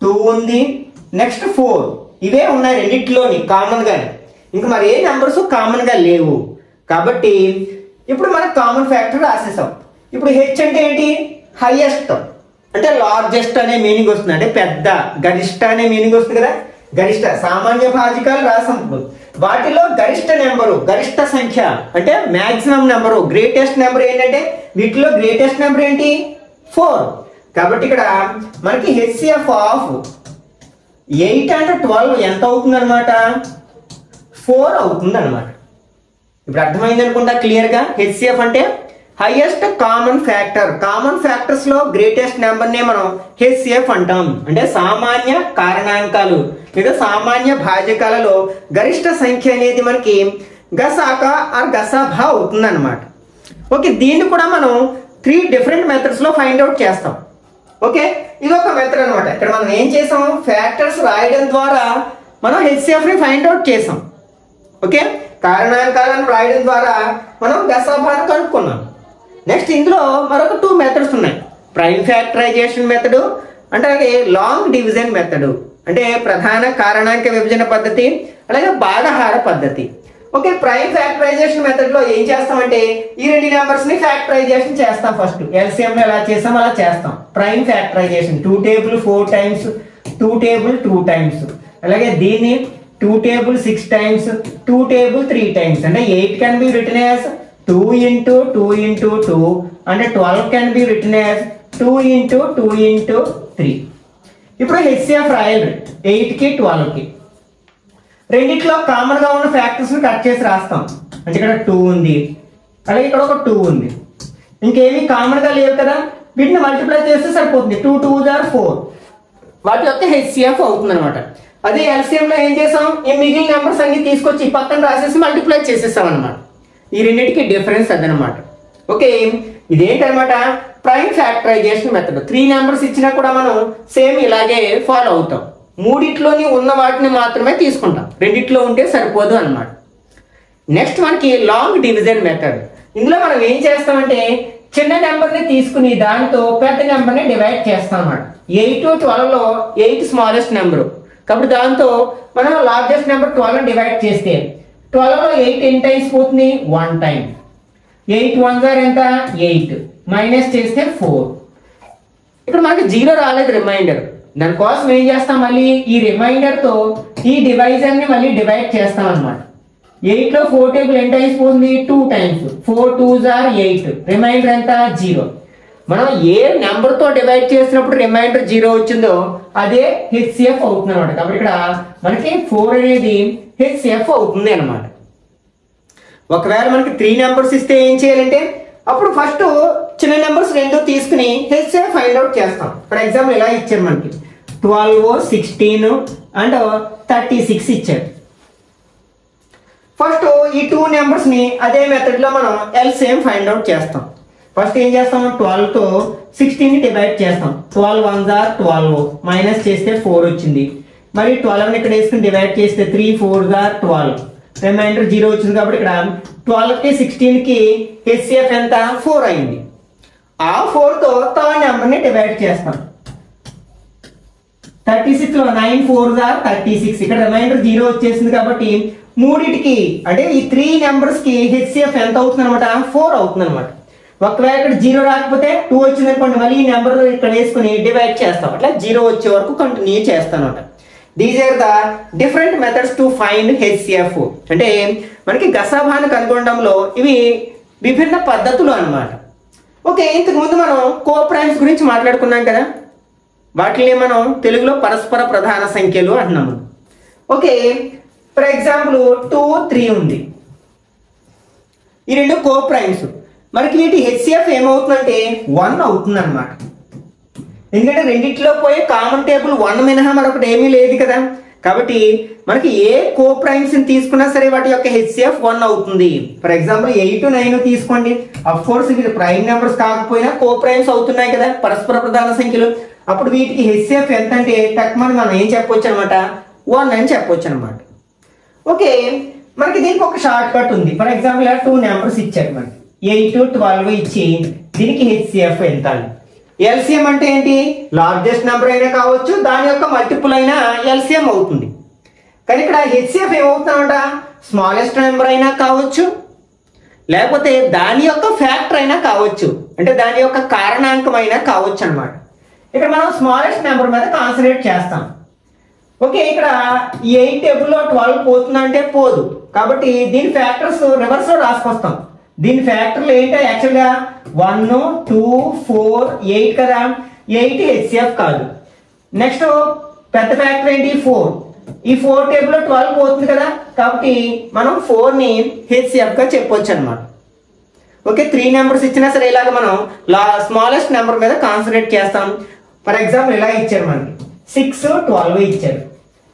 2 ఉంది, నెక్స్ట్ 4, ఇవే ఉన్నాయి రెండిట్లోని కామన్ గానే. ఇంకా మరి ఏ నెంబర్స్ కామన్ గా లేవు కాబట్టి ఇప్పుడు మనం కామన్ ఫ్యాక్టర్ రాసేసాం. ఇప్పుడు హెచ్ అంటే ఏంటి, హైయెస్ట్ అంటే లార్జెస్ట్ అనే మీనింగ్ వస్తుంది, అంటే పెద్ద, గరిష్ట అనే మీనింగ్ వస్తుంది కదా. గరిష్ట సామాన్య భాజకాలు రాసాం. ఇప్పుడు వాటిలో గరిష్ట నెంబరు, గరిష్ట సంఖ్య అంటే మాక్సిమం నెంబరు, గ్రేటెస్ట్ నెంబర్ ఏంటంటే వీటిలో గ్రేటెస్ట్ నెంబర్ ఏంటి 4. కాబట్టి ఇక్కడ మనకి హెచ్సిఎఫ్ ఆఫ్ 8 అండ్ 12 ఎంత అవుతుంది అనమాట, 4 అవుతుంది అనమాట. ఇప్పుడు అర్థమైంది అనుకుంటా క్లియర్గా. హెచ్సిఎఫ్ అంటే highest common factor, common factors లో గ్రేటెస్ట్ నెంబర్ నే మనం హెచ్సిఎఫ్ అంటాం. అంటే సామాన్య కారణాంకాలు లేదా సామాన్య భాజకాలలో గరిష్ట సంఖ్య అనేది మనకి గసాక ఆర్ గసాభ అవుతుంది అనమాట. ఓకే, దీన్ని కూడా మనం 3 డిఫరెంట్ మెథడ్స్ లో ఫైండ్ అవుట్ చేస్తాం. ఓకే, ఇది ఒక మెథడ్ అనమాట. ఇక్కడ మనం ఏం చేసాం, ఫ్యాక్టర్స్ రాయడం ద్వారా మనం హెచ్సిఎఫ్ ని ఫైండ్ అవుట్ చేసాం. ఓకే, కారణాంకాలను రాయడం ద్వారా మనం గసాభాను కనుక్కున్నాం. నెక్స్ట్ ఇందులో మరొక 2 మెథడ్స్ ఉన్నాయి, ప్రైమ్ ఫ్యాక్టరైజేషన్ మెథడ్ అంటే లాంగ్ డివిజన్ మెథడ్, అంటే ప్రధాన కారణాంక విభజన పద్ధతి, అలాగే భాగహార పద్ధతి. ఓకే, ప్రైమ్ ఫ్యాక్టరైజేషన్ మెథడ్ లో ఏం చేస్తామంటే ఈ 2 నెంబర్స్ ని ఫ్యాక్టరైజేషన్ చేస్తాం. ఫస్ట్ ఎల్సిఎం లో ఎలా చేస్తాం అలా చేస్తాం. Prime factorization 2 table 4 times, 2 table 2 times, అలాగే దీన్ని 2 టేబుల్ 6 టైమ్స్, 2 టేబుల్ 3 టైమ్స్. అంటే 8 can be written as 2 into 2 into 2 and 12 can be written as 2 into 2 into 3. ఇప్పుడు హెచ్సిఎఫ్ రాయాలి 8 కి 12 కి. రెండిట్లో కామన్ గా ఉన్న ఫ్యాక్టర్స్ ని కట్ చేసి రాస్తాం. అంటే ఇక్కడ 2 ఉంది, అలాగే ఇక్కడ ఒక 2 ఉంది, ఇంకేమి కామన్ గా లేవు కదా, వీటిని మల్టిప్లై చేస్తే సరిపోతుంది. 2 2s are 4, వాటి యొక్క హెచ్సిఎఫ్ అవుతుంది అనమాట. అదే ఎల్సిఎం లో ఏం చేసాం, ఈ మిగిలిన నెంబర్స్ అన్ని తీసుకొచ్చి పక్కన రాసేసి మల్టిప్లై చేసేసాం అనమాట. ఈ రెండింటికి డిఫరెన్స్ అదనమాట. ఓకే, ఇదేంటనమాట ప్రైమ్ ఫ్యాక్టరైజేషన్ మెథడ్. 3 నెంబర్స్ ఇచ్చినా కూడా మనం సేమ్ ఇలాగే ఫాలో అవుతాం. 3 ఉన్న వాటిని మాత్రమే తీసుకుంటాం, 2 ఉంటే సరిపోదు అనమాట. నెక్స్ట్ మనకి లాంగ్ డివిజన్ మెథడ్. ఇందులో మనం ఏం చేస్తామంటే చిన్న నెంబర్ని తీసుకుని దానితో పెద్ద నెంబర్ని డివైడ్ చేస్తాం అన్నమాట. 8 12 లో 8 స్మాలెస్ట్ నెంబర్, కాబట్టి దాంతో మనం లార్జెస్ట్ నెంబర్ 12 డివైడ్ చేస్తే 12 లో 8 ఎన్ని టైమ్స్ పోతుంది, 1 టైం. 8 1s are ఎంత 8, మైనస్ చేస్తే 4. ఇక్కడ మనకి 0 రాలేదు రిమైండర్. దానికోసం ఏం చేస్తాం, మళ్ళీ ఈ రిమైండర్తో ఈ డివైజర్ని మళ్ళీ డివైడ్ చేస్తాం అనమాట. 8లో 4 టేబుల్ ఎంత అయిపోతుంది, 2 times 4 2s are 8. రిమైండర్ ఎంత, 0. మనం ఏ నెంబర్తో డివైడ్ చేసినప్పుడు రిమైండర్ 0 వచ్చిందో అదే హెచ్సిఎఫ్ అవుతుంది అనమాట. కాబట్టి ఇక్కడ మనకి 4 అనేది హెచ్సిఎఫ్ అవుతుంది అనమాట. ఒకవేళ మనకి 3 నెంబర్స్ ఇస్తే ఏం చేయాలంటే అప్పుడు ఫస్ట్ చిన్న నెంబర్స్ 2 తీసుకుని హెచ్సిఎఫ్ ఫైండ్ అవుట్ చేస్తాం. ఫర్ ఎగ్జాంపుల్ ఇలా ఇచ్చారు మనకి 12 16 అండ్ 36 ఇచ్చారు. ఫస్ట్ ఈ 2 నెంబర్స్ ని అదే మెథడ్ లో మనం ఎల్సిఎం ఫైండ్ అవుట్ చేస్తాం. ఫస్ట్ ఏం చేస్తాం, 12 తో 16 ని డివైడ్ చేస్తాం. 12 1s are 12, మైనస్ చేస్తే 4 వచ్చింది. మరి 12 ని ఇక్కడ వేసుకుని డివైడ్ చేస్తే 3 4s are 12, రిమైండర్ 0 వచ్చింది. కాబట్టి ఇక్కడ 12 కి 16 కి హెచ్సిఎఫ్ ఎంత, 4 అయింది. ఆ 4 తో థర్డ్ నెంబర్ ని డివైడ్ చేస్తాం. 36 లో 9 4s are 36, ఇక్కడ రిమైండర్ 0 వచ్చేసింది. కాబట్టి మూడిటికి అంటే ఈ 3 నెంబర్స్ కి హెచ్సిఎఫ్ ఎంత అవుతుంది అనమాట, 4 అవుతుంది అనమాట. ఒకవేళ ఇక్కడ 0 రాకపోతే 2 వచ్చింది అనుకోండి, మళ్ళీ ఈ నెంబర్ ఇక్కడ వేసుకుని డివైడ్ చేస్తాం. అట్లా 0 వచ్చే వరకు కంటిన్యూ చేస్తాను అనమాట. These are the different methods to find HCF. అంటే మనకి గసాభాను కనుగొనడంలో ఇవి విభిన్న పద్ధతులు అన్నమాట. ఓకే, ఇంతకు ముందు మనం కోప్రైమ్స్ గురించి మాట్లాడుకున్నాం కదా, వాటిని మనం తెలుగులో పరస్పర ప్రధాన సంఖ్యలు అంటున్నాము. ఓకే, ఫర్ ఎగ్జాంపుల్ 2 3 ఉంది. ఈ రెండు కోప్రైమ్స్. మనకి వీటి హెచ్సిఎఫ్ ఏమవుతుందంటే 1 అవుతుంది అనమాట. ఎందుకంటే రెండిట్లో పోయి కామన్ టేబుల్ 1 మినహా మరొకటి ఏమీ లేదు కదా. కాబట్టి మనకి ఏ కోప్రైమ్స్ తీసుకున్నా సరే వాటి యొక్క హెచ్సిఎఫ్ 1 అవుతుంది. ఫర్ ఎగ్జాంపుల్ 8 9 తీసుకోండి. అఫ్ కోర్స్ ఇవి ప్రైమ్ నెంబర్స్ కాకపోయినా కోప్రైమ్స్ అవుతున్నాయి కదా, పరస్పర ప్రధాన సంఖ్యలు. అప్పుడు వీటికి హెచ్సిఎఫ్ ఎంత అంటే టక్మని మనం ఏం చెప్పొచ్చు అనమాట, 1 అని చెప్పొచ్చు అనమాట. ఓకే, మనకి దీనికి ఒక షార్ట్ కట్ ఉంది. ఫర్ ఎగ్జాంపుల్ 2 నెంబర్స్ ఇచ్చారు మనకి 8 12 ఇచ్చి దీనికి హెచ్సిఎఫ్ ఎంత. ఎల్సిఎం అంటే ఏంటి, లార్జెస్ట్ నెంబర్ అయినా కావచ్చు, దాని యొక్క మల్టిపుల్ అయినా ఎల్సిఎం అవుతుంది. కానీ ఇక్కడ హెచ్సిఎఫ్ ఏమవుతుందంట, స్మాలెస్ట్ నెంబర్ అయినా కావచ్చు, లేకపోతే దాని యొక్క ఫ్యాక్టర్ అయినా కావచ్చు, అంటే దాని యొక్క కారణాంకం అయినా కావచ్చు అనమాట. ఇక్కడ మనం స్మాలెస్ట్ నెంబర్ మీద కాన్సన్ట్రేట్ చేస్తాం. ఓకే, ఇక్కడ 8 టేబుల్లో 12 పోతుందంటే పోదు. కాబట్టి దీని ఫ్యాక్టర్స్ రివర్స్ లో రాసుకొస్తాం. దీని ఫ్యాక్టర్లు ఏంటో యాక్చువల్గా 1 2 4 8 కదా. 8 హెచ్సిఎఫ్ కాదు. నెక్స్ట్ పెద్ద ఫ్యాక్టర్ ఏంటి, 4. ఈ 4 టేబుల్లో 12 పోతుంది కదా, కాబట్టి మనం 4 ని హెచ్సిఎఫ్ గా చెప్పొచ్చు అనమాట. ఓకే, 3 నెంబర్స్ ఇచ్చినా సరే ఇలాగ మనం స్మాలెస్ట్ నెంబర్ మీద కాన్సన్ట్రేట్ చేస్తాం. ఫర్ ఎగ్జాంపుల్ ఇలా ఇచ్చారు మనకి 6 12 ఇచ్చారు.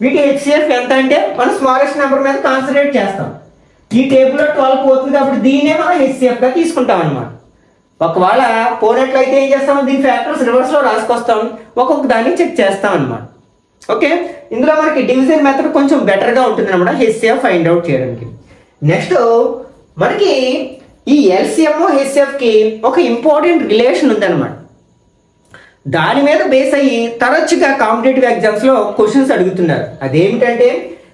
వీటి హెచ్సిఎఫ్ ఎంత అంటే మనం స్మాలెస్ట్ నెంబర్ మీద కాన్సన్ట్రేట్ చేస్తాం. ఈ టేబుల్లో 12 పోతుంది కాబట్టి దీన్నే మనం హెచ్సిఎఫ్ గా తీసుకుంటాం అనమాట. ఒకవేళ పోనట్లయితే ఏం చేస్తాం, దీని ఫ్యాక్టర్స్ రివర్స్ లో రాసుకొస్తాం, ఒక్కొక్క దాన్ని చెక్ చేస్తాం అనమాట. ఓకే, ఇందులో మనకి డివిజన్ మెథడ్ కొంచెం బెటర్ గా ఉంటుంది అనమాట హెచ్సిఎఫ్ ఫైండ్ అవుట్ చేయడానికి. నెక్స్ట్ మనకి ఈ ఎల్సిఎం హెచ్సిఎఫ్ కి ఒక ఇంపార్టెంట్ రిలేషన్ ఉంది అనమాట. దాని మీద బేస్ అయ్యి తరచుగా కాంపిటేటివ్ ఎగ్జామ్స్ లో క్వశ్చన్స్ అడుగుతున్నారు. అదేమిటంటే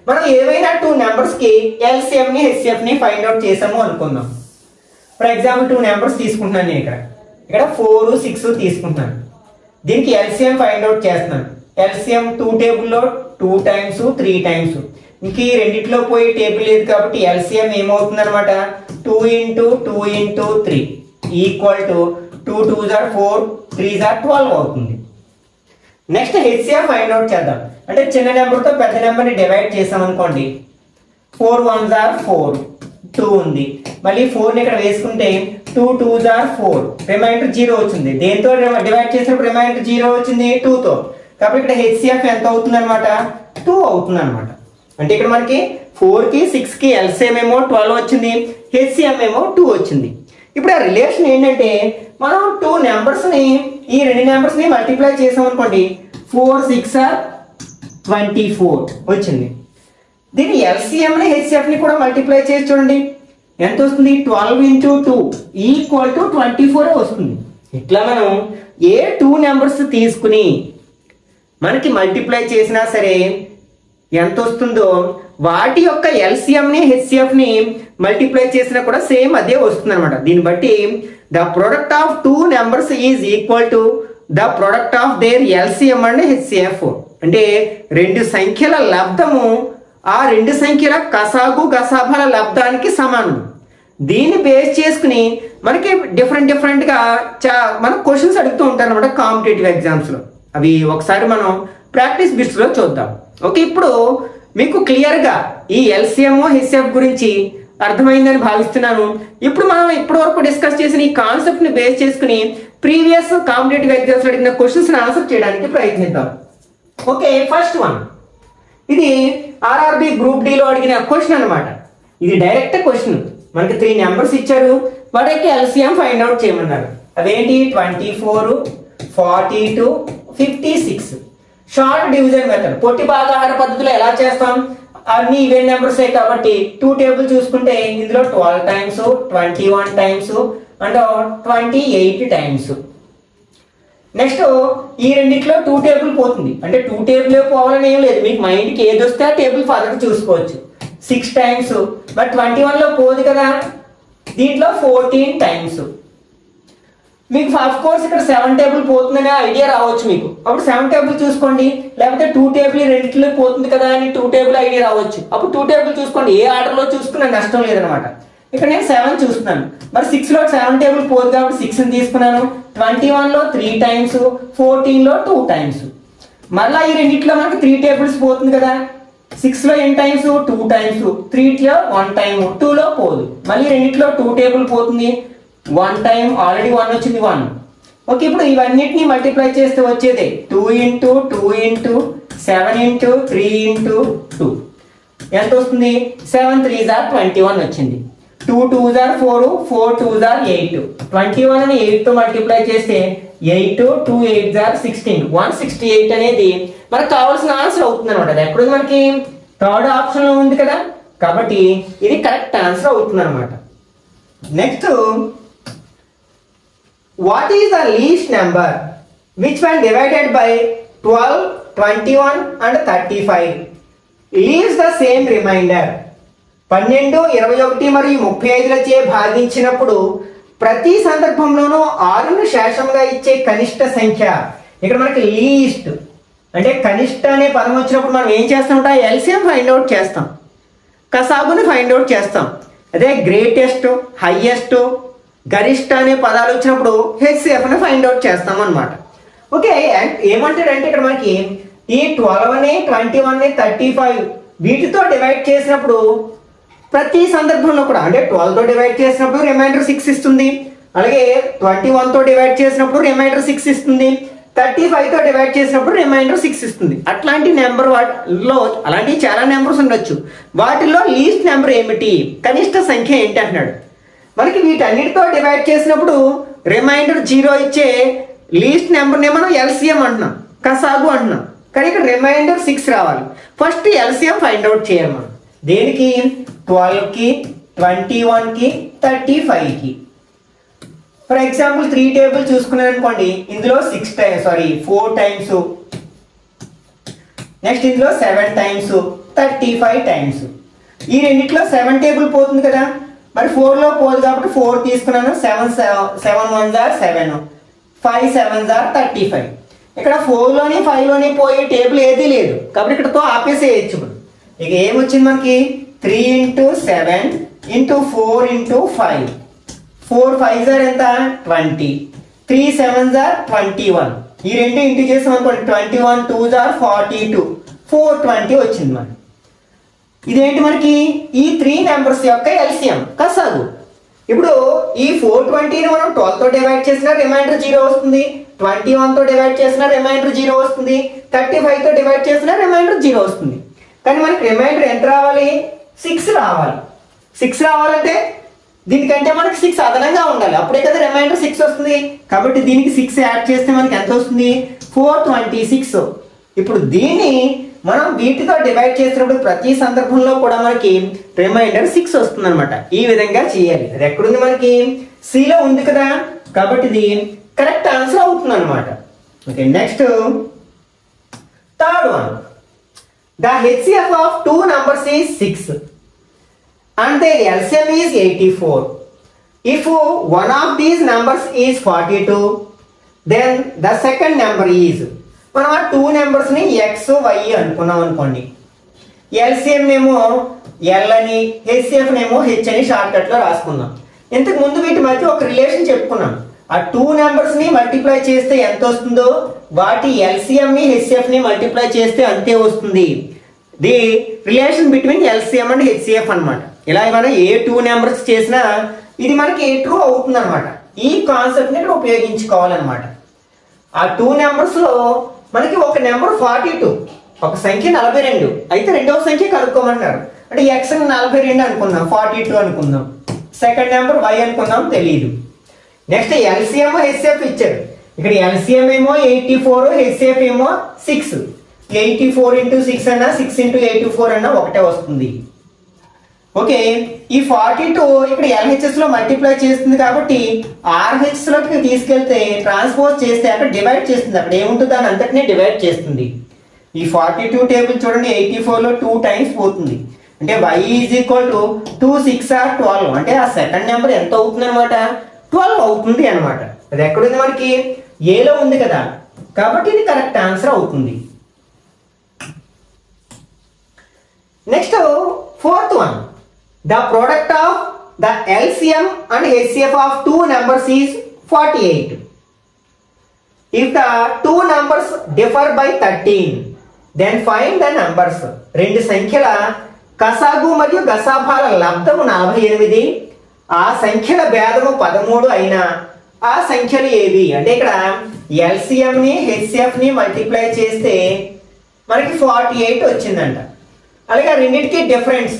మనం ఏవైనా 2 నెంబర్స్ కి ఎల్సిఎం ని హెచ్సిఎఫ్ ని ఫైండ్ అవుట్ చేసాము అనుకుందాం. ఫర్ ఎగ్జాంపుల్ 2 నెంబర్స్ తీసుకుంటున్నాను నేను. ఇక్కడ 4 6 తీసుకుంటున్నాను. దీనికి ఎల్సిఎం ఫైండ్ అవుట్ చేస్తున్నాను. ఎల్సిఎం 2 టేబుల్లో 2 times 3 times. ఇంక ఈ రెండిట్లో పోయి టేబుల్ లేదు కాబట్టి ఎల్సిఎం ఏమవుతుంది అనమాట, 2 into 2 into 3 equal to 2 2s are 4 3s are 12 అవుతుంది. నెక్స్ట్ హెచ్సిఎఫ్ ఫైండ్ అవుట్ చేద్దాం. అంటే చిన్న నెంబర్తో పెద్ద నెంబర్ని డివైడ్ చేసాం అనుకోండి. 4 1s are 4 2 ఉంది. మళ్ళీ 4ని ఇక్కడ వేసుకుంటే 2 2s are 4, రిమైండర్ 0 వచ్చింది. దేంతో డివైడ్ చేసినప్పుడు రిమైండర్ 0 వచ్చింది, 2తో. కాబట్టి ఇక్కడ హెచ్సిఎఫ్ ఎంత అవుతుంది అనమాట, 2 అవుతుంది అనమాట. అంటే ఇక్కడ మనకి 4కి 6కి ఎల్సిఎం ఏమో 12 వచ్చింది, హెచ్సిఎం ఏమో 2 వచ్చింది. ఇప్పుడు ఆ రిలేషన్ ఏంటంటే మనం 2 నెంబర్స్ ని ఈ 2 నెంబర్స్ ని మల్టిప్లై చేసాం అనుకోండి. 4 6 are 24 వచ్చింది. దీని ఎల్సిఎం ని హెచ్సిఎఫ్ ని కూడా మల్టిప్లై చేసి చూడండి ఎంత వస్తుంది, 12 into 2 ఈక్వల్ టు 24 వస్తుంది. ఇట్లా మనం ఏ 2 నెంబర్స్ తీసుకుని మనకి మల్టిప్లై చేసినా సరే ఎంత వస్తుందో వాటి యొక్క ఎల్సిఎం ని హెచ్సిఎఫ్ ని మల్టిప్లై చేసినా కూడా సేమ్ అదే వస్తుంది అనమాట. దీన్ని బట్టి the product of 2 numbers is equal to the product of their LCM and HCF. అంటే రెండు సంఖ్యల లబ్ధము ఆ రెండు సంఖ్యల కసాగు గసాభాల లబ్ధానికి సమానం. దీన్ని బేస్ చేసుకుని మనకి డిఫరెంట్గా మన క్వశ్చన్స్ అడుగుతూ ఉంటారు అనమాట కాంపిటేటివ్ ఎగ్జామ్స్లో. అవి ఒకసారి మనం ప్రాక్టీస్ బిట్స్లో చూద్దాం. ఓకే, ఇప్పుడు మీకు క్లియర్గా ఈ ఎల్సిఎం హెచ్సిఎఫ్ గురించి అర్థమైందని భావిస్తున్నాను. ఇప్పుడు మనం ఇప్పటి వరకు డిస్కస్ చేసిన ఈ కాన్సెప్ట్ని బేస్ చేసుకుని ప్రీవియస్ కాంపిటేటివ్ ఎగ్జామ్స్ అడిగిన క్వశ్చన్స్ని ఆన్సర్ చేయడానికి ప్రయత్నిద్దాం. ఓకే, ఫస్ట్ వన్, ఇది ఆర్ఆర్బి గ్రూప్ డిలో అడిగిన క్వశ్చన్ అనమాట. ఇది డైరెక్ట్ క్వశ్చన్. మనకి 3 నెంబర్స్ ఇచ్చారు, వాటికి ఎల్సిఎం ఫైండ్ అవుట్ చేయమన్నారు. అదేంటి 24, 42, 56. షార్ట్ డివిజన్ మెథడ్, పొట్టి భాగాహార పద్ధతిలో ఎలా చేస్తాం? అన్ని ఈవెన్ నెంబర్సే కాబట్టి 2 టేబుల్ చూసుకుంటే ఇందులో 12 times, 21 times and 28 times. Next ఈ రెండిట్లో 2 టేబుల్ పోతుంది. అంటే 2 టేబుల్ పోవాలని ఏం లేదు, మీకు మైండ్కి ఏది వస్తే ఆ టేబుల్ ఫర్దర్ చూసుకోవచ్చు. 6 టైమ్స్, బట్ 21లో పోదు కదా, దీంట్లో 14 టైమ్స్. మీకు ఆఫ్ కోర్స్ ఇక్కడ 7 టేబుల్ పోతుందనే ఐడియా రావచ్చు మీకు. అప్పుడు 7 టేబుల్ చూసుకోండి, లేకపోతే 2 టేబుల్ రెండిట్లో పోతుంది కదా అని 2 టేబుల్ ఐడియా రావచ్చు. అప్పుడు 2 టేబుల్ చూసుకోండి, ఏ ఆర్డర్లో చూసుకున్నా నష్టం లేదనమాట. ఇక్కడ నేను 7 చూస్తున్నాను, మరి 6లో 7 టేబుల్ పోదు కాబట్టి 6ని తీసుకున్నాను. 21లో 3 టైమ్స్, 14లో 2 టైమ్స్. మళ్ళీ ఈ రెండిట్లో మనకి 3 టేబుల్స్ పోతుంది కదా. 6లో ఎన్ని టైమ్స్? 2 టైమ్స్. 3లో 1 టైమ్, 2లో పోదు. మళ్ళీ రెండిట్లో 2 టేబుల్ పోతుంది, 1 టైమ్, ఆల్రెడీ 1 వచ్చింది 1. ఓకే, ఇప్పుడు ఇవన్నిటిని మల్టిప్లై చేస్తే వచ్చేది 2 ఇంటూ 2 ఇంటూ 7 ఇంటూ 3 ఇంటూ 2 ఎంత వస్తుంది? 7 3s are 21 వచ్చింది. 2 2s are 4, 4 2s are 8. 21 అని 8తో మల్టిప్లై చేస్తే 8, 2 8s are 16. 168 అనేది మనకు కావాల్సిన ఆన్సర్ అవుతుంది అనమాట. అది ఎక్కడుంది? మనకి థర్డ్ ఆప్షన్లో ఉంది కదా, కాబట్టి ఇది కరెక్ట్ ఆన్సర్ అవుతుంది అనమాట. Next, what is the least number which when divided by 12, 21 and 35 leaves the same remainder? 12, 21 మరియు 35లచే భాగించినప్పుడు ప్రతి సందర్భంలోనూ 6ను శేషంగా ఇచ్చే కనిష్ట సంఖ్య. ఇక్కడ మనకి లీస్ట్ అంటే కనిష్ట అనే పదం వచ్చినప్పుడు మనం ఏం చేస్తామంటే ఎల్సిఎం ఫైండ్ అవుట్ చేస్తాం, కసాగుని ఫైండ్ అవుట్ చేస్తాం. అదే గ్రేటెస్ట్, హైయెస్ట్, గరిష్ట అనే పదాలు వచ్చినప్పుడు హెచ్సిఎఫ్ని ఫైండ్ అవుట్ చేస్తాం అనమాట. ఓకే, ఏమంటాడంటే ఇక్కడ మనకి ఈ 12ని, 21ని, 35 వీటితో డివైడ్ చేసినప్పుడు ప్రతి సందర్భంలో కూడా అంటే 12తో డివైడ్ చేసినప్పుడు రిమైండర్ 6 ఇస్తుంది, అలాగే 21తో డివైడ్ చేసినప్పుడు రిమైండర్ 6 ఇస్తుంది, 35తో డివైడ్ చేసినప్పుడు రిమైండర్ 6 ఇస్తుంది. అట్లాంటి నెంబర్ వాటిలో అలాంటి చాలా నెంబర్స్ ఉండొచ్చు. వాటిల్లో లీస్ట్ నెంబర్ ఏమిటి, కనిష్ట సంఖ్య ఏంటి అంటున్నాడు. మనకి వీటన్నిటితో డివైడ్ చేసినప్పుడు రిమైండర్ 0 ఇచ్చే లీస్ట్ నెంబర్ని మనం ఎల్సిఎం అంటున్నాం, కసాగు అంటున్నాం. కానీ ఇక్కడ రిమైండర్ 6 రావాలి. ఫస్ట్ ఎల్సిఎం ఫైండ్ అవుట్ చేయాలి మనం. దేనికి? 12కి, 21కి, 35కి. ఫర్ ఎగ్జాంపుల్ 3 టేబుల్ చూసుకున్నాను అనుకోండి, ఇందులో 4 టైమ్స్, నెక్స్ట్ ఇందులో 7 టైమ్స్, 35 టైమ్స్. ఈ రెండిట్లో 7 టేబుల్ పోతుంది కదా, మరి 4లో పోదు కాబట్టి 4 తీసుకున్నాను. 7 1s are 7, 5 7s are 35. ఇక్కడ 4లోని 5లోని పోయే టేబుల్ ఏదీ లేదు కాబట్టి ఇక్కడతో ఆపేసేయచ్చు. ఇక ఏమొచ్చింది మనకి? 3 into 7 into 4 into 5. 4 5s are ఎంత? 20. 3 7s are 21. ఈ రెండు ఇంటూ చేసాం అనుకోండి, 21 2s are 42. 420 వచ్చింది మనకి. ఇదేంటి మనకి? ఈ 3 నెంబర్స్ యొక్క ఎల్సిఎం, కసాగు. ఇప్పుడు ఈ 420ని మనం 12తో డివైడ్ చేసినా రిమైండర్ 0 వస్తుంది, 21తో డివైడ్ చేసినా రిమైండర్ 0 వస్తుంది, 35తో డివైడ్ చేసినా రిమైండర్ 0 వస్తుంది. కానీ మనకి రిమైండర్ ఎంత రావాలి? 6 రావాలి. 6 రావాలంటే దీనికంటే మనకి 6 అదనంగా ఉండాలి, అప్పుడే కదా రిమైండర్ 6 వస్తుంది. కాబట్టి దీనికి 6 యాడ్ చేస్తే మనకి ఎంత వస్తుంది? 426. ఇప్పుడు దీన్ని మనం వీటితో డివైడ్ చేసినప్పుడు ప్రతి సందర్భంలో కూడా మనకి రిమైండర్ 6 వస్తుంది అనమాట. ఈ విధంగా చేయాలి. అది ఎక్కడుంది? మనకి సిలో ఉంది కదా, కాబట్టి ఇది కరెక్ట్ ఆన్సర్ అవుతుంది అనమాట. Okay, next third one. The HCF of 2 numbers is 6 and their LCM is 84. If one of these numbers is 42, then the second number is, మనం ఆ 2 నెంబర్స్ని ఎక్స్ వై అనుకున్నాం అనుకోండి. ఎల్సిఎం ఏమో ఎల్ అని, హెచ్సిఎఫ్ నేమో H అని షార్ట్ కట్ లో రాసుకుందాం. ఇంతకు ముందు వీటి మధ్య ఒక రిలేషన్ చెప్పుకున్నాం. ఆ 2 నెంబర్స్ ని మల్టిప్లై చేస్తే ఎంత వస్తుందో వాటి ఎల్సిఎం ని హెచ్సిఎఫ్ ని మల్టిప్లై చేస్తే అంతే వస్తుంది. The relation between LCM and HCF అనమాట. ఇలా మనం ఏ 2 నెంబర్స్ చేసినా ఇది మనకి ట్రూ అవుతుంది అనమాట. ఈ కాన్సెప్ట్ ని ఉపయోగించుకోవాలన్నమాట. ఆ 2 నెంబర్స్ లో మనకి ఒక నెంబర్ 42, ఒక సంఖ్య 42, అయితే రెండవ సంఖ్య కనుక్కోమంటారు. అంటే ఎక్స్ 42 అనుకుందాం, 42 అనుకుందాం, సెకండ్ నెంబర్ వై అనుకుందాం, తెలియదు. నెక్స్ట్ ఎల్సిఎం హెచ్సిఎఫ్ ఇచ్చారు. ఇక్కడ ఎల్సిఎం ఏమో 84, హెచ్సిఎఫ్ ఏమో 6. 84 × 6 అన్నా 6 × 84 అన్నా ఒకటే వస్తుంది. ఓకే, ఈ 42 ఇక్కడ ఎల్హెచ్ఎస్ లో మల్టిప్లై చేస్తుంది కాబట్టి ఆర్హెచ్ఎస్ లోకి తీసుకెళ్తే ట్రాన్స్పోజ్ చేస్తే అక్కడ డివైడ్ చేస్తుంది. అక్కడ ఏముంటుంది దాని అంతటినీ డివైడ్ చేస్తుంది. ఈ 42 టేబుల్ చూడండి, 84 లో 2 టైమ్స్ పోతుంది. అంటే y is equal to 2 6 or 12. అంటే ఆ సెకండ్ నెంబర్ ఎంత అవుతుంది అనమాట, 12 అవుతుంది అనమాట. అది ఎక్కడుంది మనకి, ఏలో ఉంది కదా, కాబట్టి ఇది కరెక్ట్ ఆన్సర్ అవుతుంది. Next fourth one, the product of the LCM and HCF of 2 numbers is 48. If the 2 numbers differ by 13, then find the numbers. రెండు సంఖ్యల కసాగు మరియు గసాభాల లబ్ధము 48, ఆ సంఖ్యల భేదము 13 అయినా ఆ సంఖ్యలు ఏవి. అంటే ఇక్కడ ఎల్సిఎం ని హెచ్సిఎఫ్ ని మల్టిప్లై చేస్తే మనకి 48 వచ్చిందంట. అలాగే రెండింటికి డిఫరెన్స్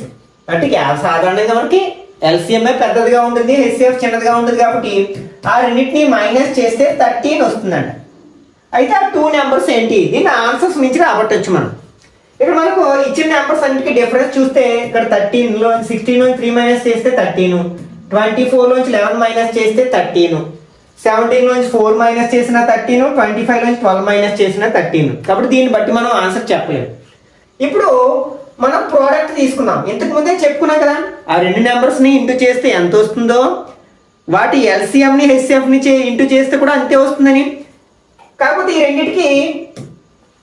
అంటే సాధారణంగా మనకి ఎల్సిఎంఏ పెద్దదిగా ఉంటుంది, హెచ్సిఎఫ్ చిన్నదిగా ఉంటుంది కాబట్టి ఆ రెండింటిని మైనస్ చేస్తే 13 వస్తుందంట. అయితే ఆ 2 నెంబర్స్ ఏంటి, దీని ఆన్సర్స్ నుంచి రాబట్టొచ్చు మనం. ఇక్కడ మనకు ఇచ్చిన నెంబర్స్ అన్నిటికీ డిఫరెన్స్ చూస్తే ఇక్కడ 13 లో 16 నుంచి 3 మైనస్ చేస్తే 13, 24 నుంచి 11 మైనస్ చేస్తే 13, 17 నుంచి 4 మైనస్ చేసిన 13, 25 నుంచి 12 మైనస్ చేసిన 13. కాబట్టి దీన్ని బట్టి మనం ఆన్సర్ చెప్పలేము. ఇప్పుడు మనం ప్రోడక్ట్ తీసుకున్నాం. ఇంతకు ముందే చెప్పుకున్నాం కదా, ఆ రెండు నెంబర్స్ ని ఇంటూ చేస్తే ఎంత వస్తుందో వాటి ఎల్సిఎం ని హెచ్సిఎఫ్ ని ఇంటూ చేస్తే కూడా అంతే వస్తుందని. కాకపోతే ఈ రెండింటికి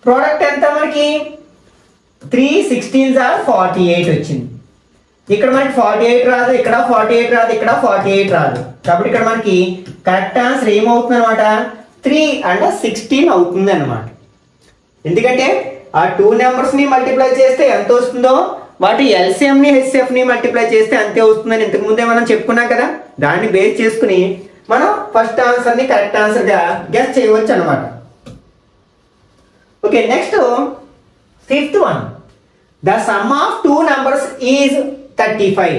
ప్రోడక్ట్ ఎంత మనకి 3 16s ఆర్ 48 వచ్చింది. ఇక్కడ మనకి 48 రాదు, ఇక్కడ 48 రాదు, ఇక్కడ 48 రాదు. కాబట్టి ఇక్కడ మనకి కరెక్ట్ ఆన్సర్ ఏమవుతుంది అనమాట, 3 అంటే 16 అవుతుంది అనమాట. ఎందుకంటే ఆ 2 నెంబర్స్ ని మల్టిప్లై చేస్తే ఎంత వస్తుందో వాటి ఎల్సిఎం ని హెచ్సిఎఫ్ ని మల్టిప్లై చేస్తే అంతే వస్తుందని ఇంతకు ముందే మనం చెప్పుకున్నాం కదా. దాన్ని బేస్ చేసుకుని మనం ఫస్ట్ ఆన్సర్ ని కరెక్ట్ ఆన్సర్ గా గెస్ చేయవచ్చు అనమాట. Okay, next fifth one, the sum of 2 numbers is 35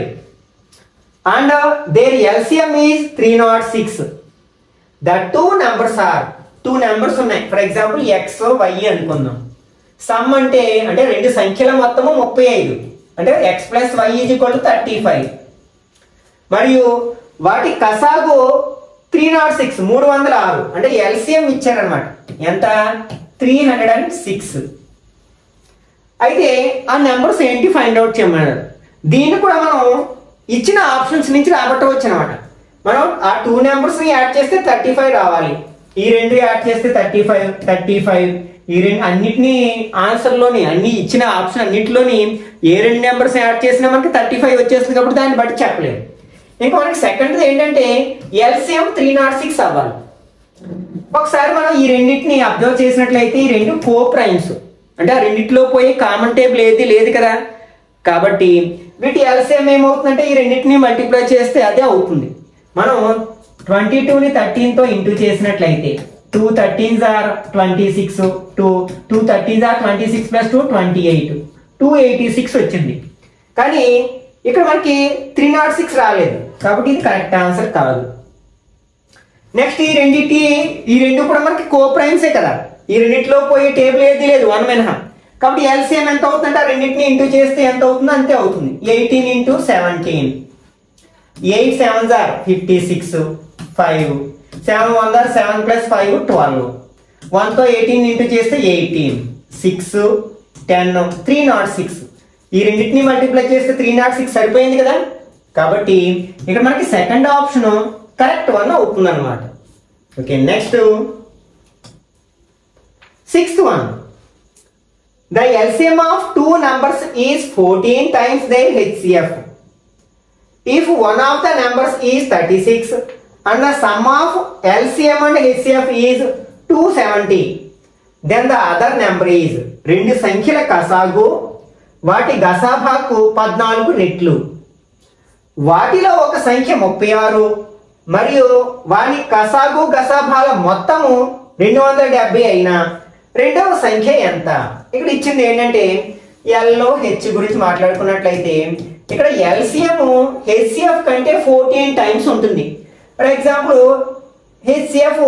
and their LCM is 306. The 2 numbers are, 2 numbers ఉన్నాయి. ఫర్ ఎగ్జాంపుల్ ఎక్స్ వై అనుకుందాం. సమ్ అంటే రెండు సంఖ్యల మొత్తము 35, అంటే X plus Y is equal to 35. మరియు వాటి కసాగు 306 306, అంటే ఎల్సిఎం ఇచ్చారనమాట. ఎంత, 306. అయితే ఆ నెంబర్స్ ఏంటి ఫైండ్ అవుట్ చేయమన్నారు. దీన్ని కూడా మనం ఇచ్చిన ఆప్షన్స్ నుంచి రాబట్టవచ్చు అనమాట. మనం ఆ 2 numbers ని యాడ్ చేస్తే 35 రావాలి, ఈ రెండు యాడ్ చేస్తే 35 35, ఈ రెండు అన్నిటినీ ఆన్సర్లోని అన్ని ఇచ్చిన ఆప్షన్ అన్నింటిలోని ఏ 2 numbers యాడ్ చేసినా మనకి 35 వచ్చేస్తుంది. కాబట్టి దాన్ని బట్టి చెప్పలేము. ఇంకా మనకి సెకండ్ ఏంటంటే ఎల్సిఎం 306 అవ్వాలి. ఒకసారి మనం ఈ రెండింటిని అబ్జర్వ్ చేసినట్లయితే ఈ రెండు కో ప్రైమ్స్, అంటే ఆ రెండింటిలో పోయి కామన్ టేబుల్ ఏది లేదు కదా. కాబట్టి వీటి ఎల్సిఎం ఏమవుతుందంటే ఈ రెండింటిని మల్టిప్లై చేస్తే అదే అవుతుంది. మనం 22ని 13తో ఇంటూ చేసినట్లయితే 2 13s ఆర్ 26, 2 13s ఆర్ 26 + 2 28, 286 వచ్చింది. కానీ ఇక్కడ మనకి 306 రాలేదు, కాబట్టి ఇది కరెక్ట్ ఆన్సర్ కాదు. నెక్స్ట్ ఈ రెండు కూడా మనకి కో ప్రైమ్సే కదా. ఈ రెండింటిలో పోయి టేబుల్ ఏది లేదు 1 మినహా. కాబట్టి ఎల్సిఎం ఎంత అవుతుందంటే ఆ రెండింటిని ఇంటూ చేస్తే ఎంత అవుతుందో అంతే అవుతుంది. 18 × 17, 8 7s are 56, 5 7 1s are 7 + 5 12, 1తో 18 into చేస్తే 18, 6 10 306. ఈ రెండింటిని మల్టిప్లై చేస్తే 306 సరిపోయింది కదా. కాబట్టి ఇక్కడ మనకి సెకండ్ ఆప్షన్ కరెక్ట్ వన్ అవుతుంది అనమాట. Okay, next Sixth one, the LCM of two numbers is 14 times their HCF. If one of the numbers is 36 and the sum of LCM and HCF is 270, then the other number is, రెండు సంఖ్యల కసాగు వాటి గసాభాకు 14 రెట్లు, వాటిలో ఒక సంఖ్య 36 మరియు వాటి కసాగు గసాభాల మొత్తము 270 అయినా రెండవ సంఖ్య ఎంత? ఇక్కడ ఇచ్చింది ఏంటంటే ఎల్లో హెచ్ గురించి మాట్లాడుకున్నట్లయితే ఇక్కడ ఎల్సిఎం హెచ్సిఎఫ్ కంటే 14 టైమ్స్ ఉంటుంది. ఫర్ ఎగ్జాంపుల్ హెచ్సిఎఫ్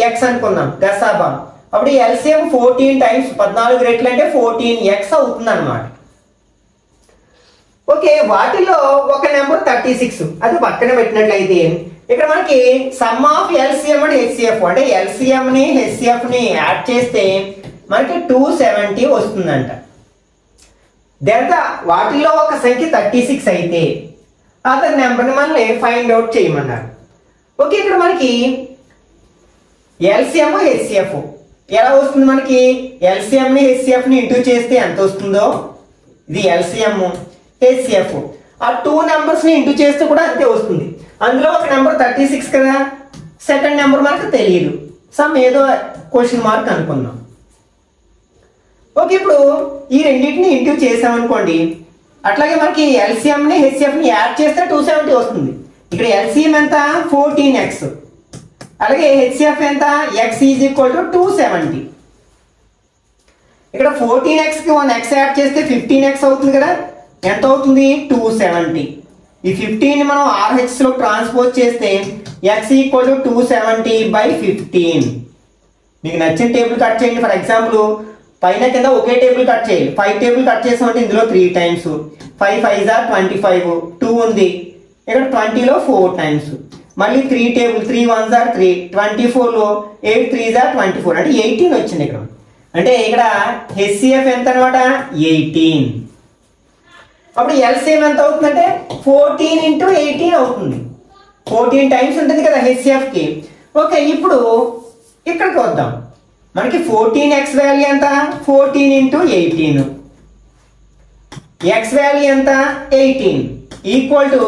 ఎక్స్ అనుకుందాం గసాబా, అప్పుడు ఎల్సిఎం 14 టైమ్స్ 14 రెట్లు అంటే 14x అవుతుంది అన్నమాట. ఓకే, వాటిలో ఒక నెంబర్ 36 అది పక్కన పెట్టినట్లయితే ఇక్కడ మనకి some of LCM and HCF అంటే ఎల్సిఎం ని హెచ్సిఎఫ్ ని యాడ్ చేస్తే మనకి 270 వస్తుందంట. దెన్ వాటిలో ఒక సంఖ్య 36 అయితే అదర్ నెంబర్ని మనల్ని ఫైండ్ అవుట్ చేయమన్నారు. ఓకే, ఇక్కడ మనకి ఎల్సిఎం హెచ్సిఎఫ్ ఎలా వస్తుంది? మనకి ఎల్సిఎం ని హెచ్సిఎఫ్ ని ఇంటూ చేస్తే ఎంత వస్తుందో, ఇది ఎల్సిఎం హెచ్సిఎఫ్, ఆ 2 నెంబర్స్ ని ఇంటూ చేస్తే కూడా అంతే వస్తుంది. అందులో ఒక నెంబర్ 36 కదా, సెకండ్ నెంబర్ మనకు తెలియదు, సమ్ ఏదో క్వశ్చన్ మార్క్ అనుకుందాం. ఓకే, ఇప్పుడు ఈ రెండింటిని ఇంటూ చేసామనుకోండి, అట్లాగే మనకి ఎల్సిఎం ని హెచ్సిఎఫ్ ని యాడ్ చేస్తే 270 వస్తుంది. ఇక్కడ ఎల్సిఎం ఎంత? 14x, అలాగే హెచ్సిఎఫ్ ఎంత? x is equal to 270. ఇక్కడ 14x కి 1x యాడ్ చేస్తే 15x అవుతుంది కదా, ఎంత అవుతుంది? 270. ఈ 15 మనం RHS లో ట్రాన్స్పోజ్ చేస్తే x ఈక్వల్ టు 270/15. మీకు నచ్చిన టేబుల్ కట్ చేయండి. ఫర్ ఎగ్జాంపుల్ పైన కింద ఒకే టేబుల్ కట్ చేయాలి. 5 టేబుల్ కట్ చేసామంటే ఇందులో 3 టైమ్స్, 5 5 are 25, 2 ఉంది, ఇక్కడ 20లో 4 టైమ్స్, మళ్ళీ 3 table, 3 1s are 3, 24లో 8 3s are 24 అంటే 18 వచ్చింది ఇక్కడ. అంటే ఇక్కడ హెచ్సిఎఫ్ ఎంత అనమాట? 18. అప్పుడు ఎల్సిఎం ఎంత అవుతుందంటే 14 × 18 అవుతుంది. 14 టైమ్స్ ఉంటుంది కదా హెచ్సిఎఫ్ కి. ఓకే, ఇప్పుడు ఇక్కడికి వద్దాం. మనకి 14x వాల్యూ ఎంత? 14 × 18. x వాల్యూ ఎంత? 18 equal to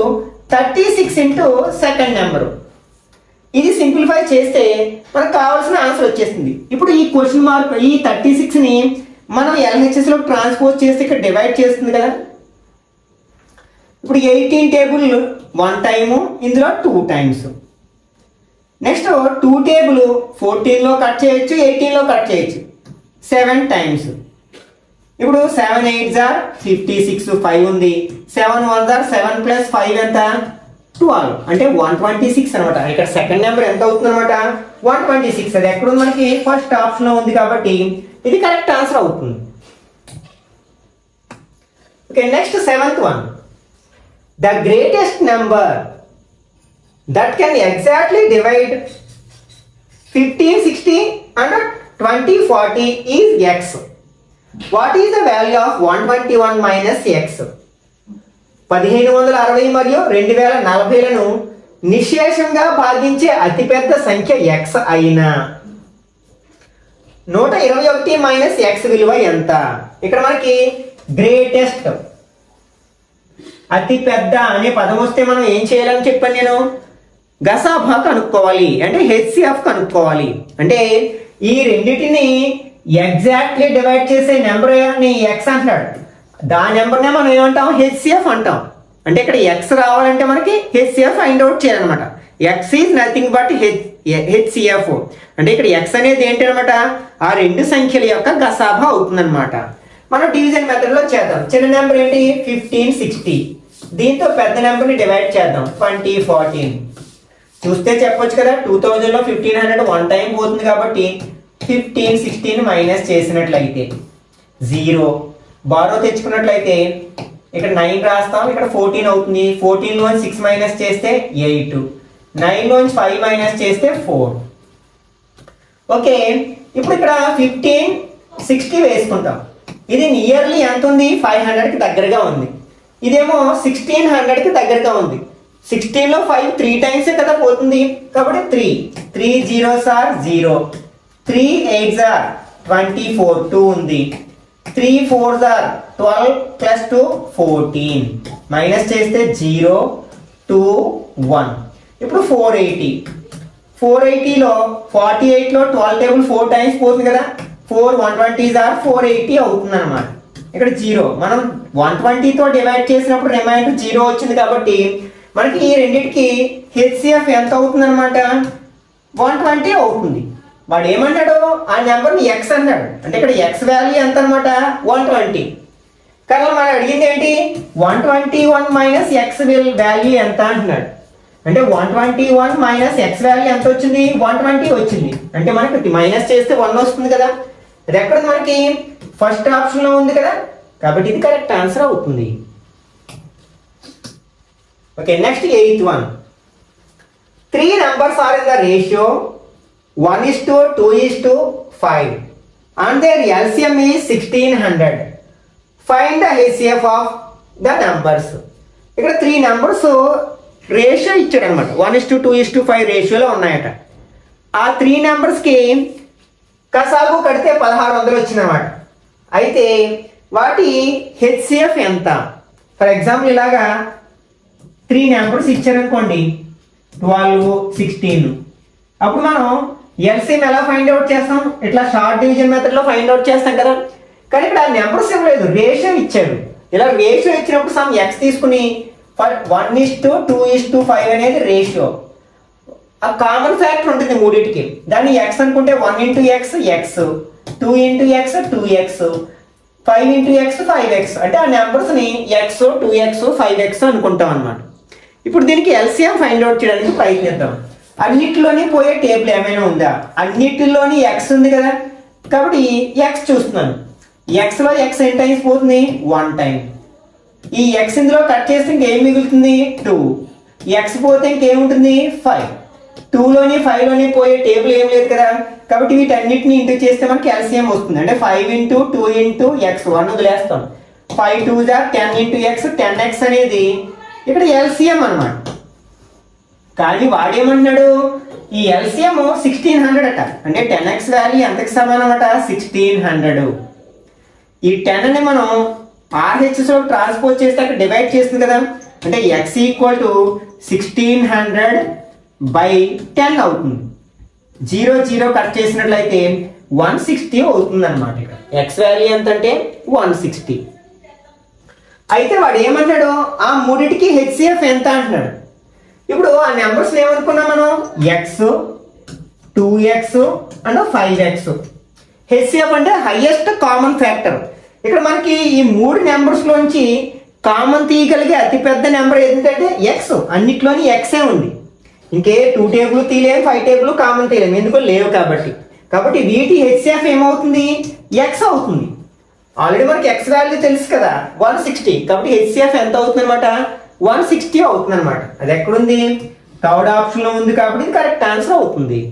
36 into second number. ఇది సింప్లిఫై చేస్తే మనకు కావాల్సిన ఆన్సర్ వచ్చేస్తుంది. ఇప్పుడు ఈ క్వశ్చన్ మార్క్ ఈ 36 ని మనం LHS లో ట్రాన్స్పోజ్ చేస్తే ఇక్కడ డివైడ్ చేస్తుంది కదా. ఇప్పుడు 18 టేబుల్ 1 టైము, ఇందులో 2 టైమ్స్. నెక్స్ట్ 2 టేబుల్ 14లో కట్ చేయొచ్చు, 18లో కట్ చేయొచ్చు, 7 టైమ్స్. ఇప్పుడు 7 8s are 56, 5 ఉంది, 7 1s are 7 + 5 ఎంత? 12 అంటే 126 అనమాట. ఇక్కడ సెకండ్ నెంబర్ ఎంత అవుతుంది అనమాట? 126. అది ఎక్కడ ఉంది? మనకి ఫస్ట్ ఆప్షన్ లో ఉంది కాబట్టి ఇది కరెక్ట్ ఆన్సర్ అవుతుంది. Okay, next 7th one, the greatest number that can exactly divide 15 60 and 20 40 is x. What is the value of 121 minus x? 1560 మరియు 2040లను నిశ్శేషంగా భాగించే అతిపెద్ద సంఖ్య x అయిన 121 మైనస్ x విలువ ఎంత? ఇక్కడ మనకి గ్రేటెస్ట్ అతి పెద్ద అనే పదం వస్తే మనం ఏం చేయాలని చెప్పాను నేను? గసాభా కనుక్కోవాలి, అంటే హెచ్సిఎఫ్ కనుక్కోవాలి. అంటే ఈ రెండింటిని ఎగ్జాక్ట్లీ డివైడ్ చేసే నెంబర్ ని ఎక్స్ అంటున్నాడు, దాని నెంబర్నే మనం ఏమంటాం? హెచ్సిఎఫ్ అంటాం. అంటే ఇక్కడ ఎక్స్ రావాలంటే మనకి హెచ్సిఎఫ్ ఫైండ్ అవుట్ చేయాలన్నమాట. X is nothing but HCF. అంటే ఇక్కడ ఎక్స్ అనేది ఏంటి అనమాట? ఆ రెండు సంఖ్యల యొక్క గసాభా అవుతుందన్నమాట. మనం డివిజన్ మెథడ్ లో చేద్దాం. చిన్న నెంబర్ ఏంటి? 15 60. దీంతో పెద్ద నెంబర్ ని డివైడ్ చేద్దాం, 20 14. చూస్తే చెప్పొచ్చు కదా, 2000లో 1500 1 టైం పోతుంది కాబట్టి 15 16 మైనస్ చేసినట్లయితే 0. బారో తెచ్చుకున్నట్లయితే ఇక్కడ 9 రాస్తాం, ఇక్కడ 14 అవుతుంది. 14 లోంచి 6 మైనస్ చేస్తే 8, 9 లోంచి 5 మైనస్ చేస్తే 4. ఓకే, ఇప్పుడు ఇక్కడ 15 60 వేసుకుంటాం. ఇది నియర్లీ ఎంత ఉంది? 500కి దగ్గరగా ఉంది. ఇదేమో 1600కి దగ్గరగా ఉంది. 16లో 5 3 టైమ్స్ కదా పోతుంది, కాబట్టి 3 3 0s are 0, 3 8s are 24, 2 ఉంది. 3 4s are 12 plus 2 14. మైనస్ చేస్తే 0 2 1. ఇప్పుడు 480 లో 48 లో 12 టేబుల్ 4 టైమ్స్ పోతుంది కదా, 4 120s are 480 అవుతుంది అనమాట. ఇక్కడ 0 మనం 120 తో డివైడ్ చేసినప్పుడు రిమైండర్ 0 వచ్చింది కాబట్టి మనకి ఈ రెండింటికి హెచ్సిఎఫ్ ఎంత అవుతుంది అనమాట, 120 అవుతుంది. వాడు ఏమన్నాడు, ఆ నెంబర్ని ఎక్స్ అన్నాడు, అంటే ఇక్కడ ఎక్స్ వాల్యూ ఎంత అనమాట 120. కానీ మనం అడిగింది ఏంటి, 121 మైనస్ ఎక్స్ వాల్యూ ఎంత అంటున్నాడు. అంటే 121 మైనస్ ఎక్స్ వాల్యూ ఎంత వచ్చింది, 120 వచ్చింది. అంటే మనకి మైనస్ చేస్తే 1 వస్తుంది కదా, అది ఎక్కడ మనకి ఫస్ట్ ఆప్షన్ లో ఉంది కదా, కాబట్టి ఇది కరెక్ట్ ఆన్సర్ అవుతుంది. Okay, next 8th one. 3 numbers are in the ratio 1:2:5 and their LCM is 1600. Find the HCF of the numbers. ఇక్కడ 3 numbers రేషియో ఇచ్చాడు అనమాట, 1:2:5 రేషియోలో ఉన్నాయట. ఆ 3 numbers-కి కసాగు కడితే 1600 వచ్చిందన్నమాట. అయితే వాటి హెచ్సిఎఫ్ ఎంత? ఫర్ ఎగ్జాంపుల్ ఇలాగా 3 numbers ఇచ్చారనుకోండి, 12 16. అప్పుడు మనం ఎల్సిఎం ఎలా ఫైండ్ అవుట్ చేస్తాం, ఇట్లా షార్ట్ డివిజన్ మెథడ్ లో ఫైండ్ అవుట్ చేస్తాం కదా. కానీ ఇక్కడ నెంబర్స్ ఇవ్వలేదు, రేషియో ఇచ్చాడు. ఇలా రేషియో ఇచ్చినప్పుడు సమ్ ఎక్స్ తీసుకుని 1:2:5 అనేది రేషియో. ఆ కామన్ ఫ్యాక్టర్ ఉంటుంది మూడింటికి, దాన్ని ఎక్స్ అనుకుంటే 1 into x x, 2 into x 2x, 5 into x 5x. అంటే ఆ నెంబర్స్ ని x 2x 5x అనుకుంటాం అనమాట. ఇప్పుడు దీనికి ఎల్సిఎం ఫైండ్ అవుట్ చేయడానికి ప్రయత్నిద్దాం. అన్నిటిలోని పోయే టేబుల్ ఏమైనా ఉందా, అన్నిటిలోని ఎక్స్ ఉంది కదా, కాబట్టి ఎక్స్ చూస్తున్నాను. ఎక్స్ లో ఎక్స్ ఎన్ని టైమ్స్ పోతుంది, 1 టైం. ఈ ఎక్స్ ఇందులో కట్ చేస్తే ఇంకేం మిగులుతుంది, 2. ఎక్స్ పోతే ఇంకేముంటుంది, 5. 2లోని 5లోని పోయే టేబుల్ ఏం లేదు కదా, కాబట్టి వీటన్నిటిని ఇంటూ చేస్తే మనకి ఎల్సిఎం వస్తుంది. అంటే 5 into 2 into x, 1 వదిలేస్తాం. 5 2s are 10 into x, 10x అనేది ఇక్కడ ఎల్సిఎం అన్నమాట. కానీ వాడేమంటున్నాడు, ఈ ఎల్సిఎం 1600 అట. అంటే 10x వాల్యూ ఎంతకి సమానం అట, 1600. ఈ 10 అని మనం RHS లో ట్రాన్స్పోజ్ చేస్తే అక్కడ డివైడ్ చేస్తుంది కదా, అంటే x ఈక్వల్ టు 1600/10 అవుతుంది. 0 0 కట్ చేసినట్లయితే 160 అవుతుంది అనమాట. ఇక్కడ ఎక్స్ వాల్యూ ఎంత అంటే 160. అయితే వాడు ఏమంటాడు, ఆ మూడింటికి హెచ్సిఎఫ్ ఎంత అంటున్నాడు. ఇప్పుడు ఆ నెంబర్స్ ఏమనుకున్నాం మనం, X 2x and 5x. HCF అంటే హైయెస్ట్ కామన్ ఫ్యాక్టర్. ఇక్కడ మనకి ఈ 3 నెంబర్స్ లోంచి కామన్ తీయగలిగే అతిపెద్ద నెంబర్ ఏంటంటే ఎక్స్. అన్నిట్లోని ఎక్సే ఉంది, ఇంకే 2 టేబుల్ తీయలేము, 5 టేబుల్ కామన్ తీయలేము, ఎందుకు లేవు కాబట్టి. కాబట్టి వీటి హెచ్సిఎఫ్ ఏమవుతుంది, ఎక్స్ అవుతుంది. ఆల్రెడీ మనకి ఎక్స్ వాల్యూ తెలుసు కదా, 160. కాబట్టి హెచ్సిఎఫ్ ఎంత అవుతుంది అనమాట, 160 అవుతుంది అనమాట. అది ఎక్కడుంది, థర్డ్ ఆప్షన్ లో ఉంది, కాబట్టి కరెక్ట్ ఆన్సర్ అవుతుంది.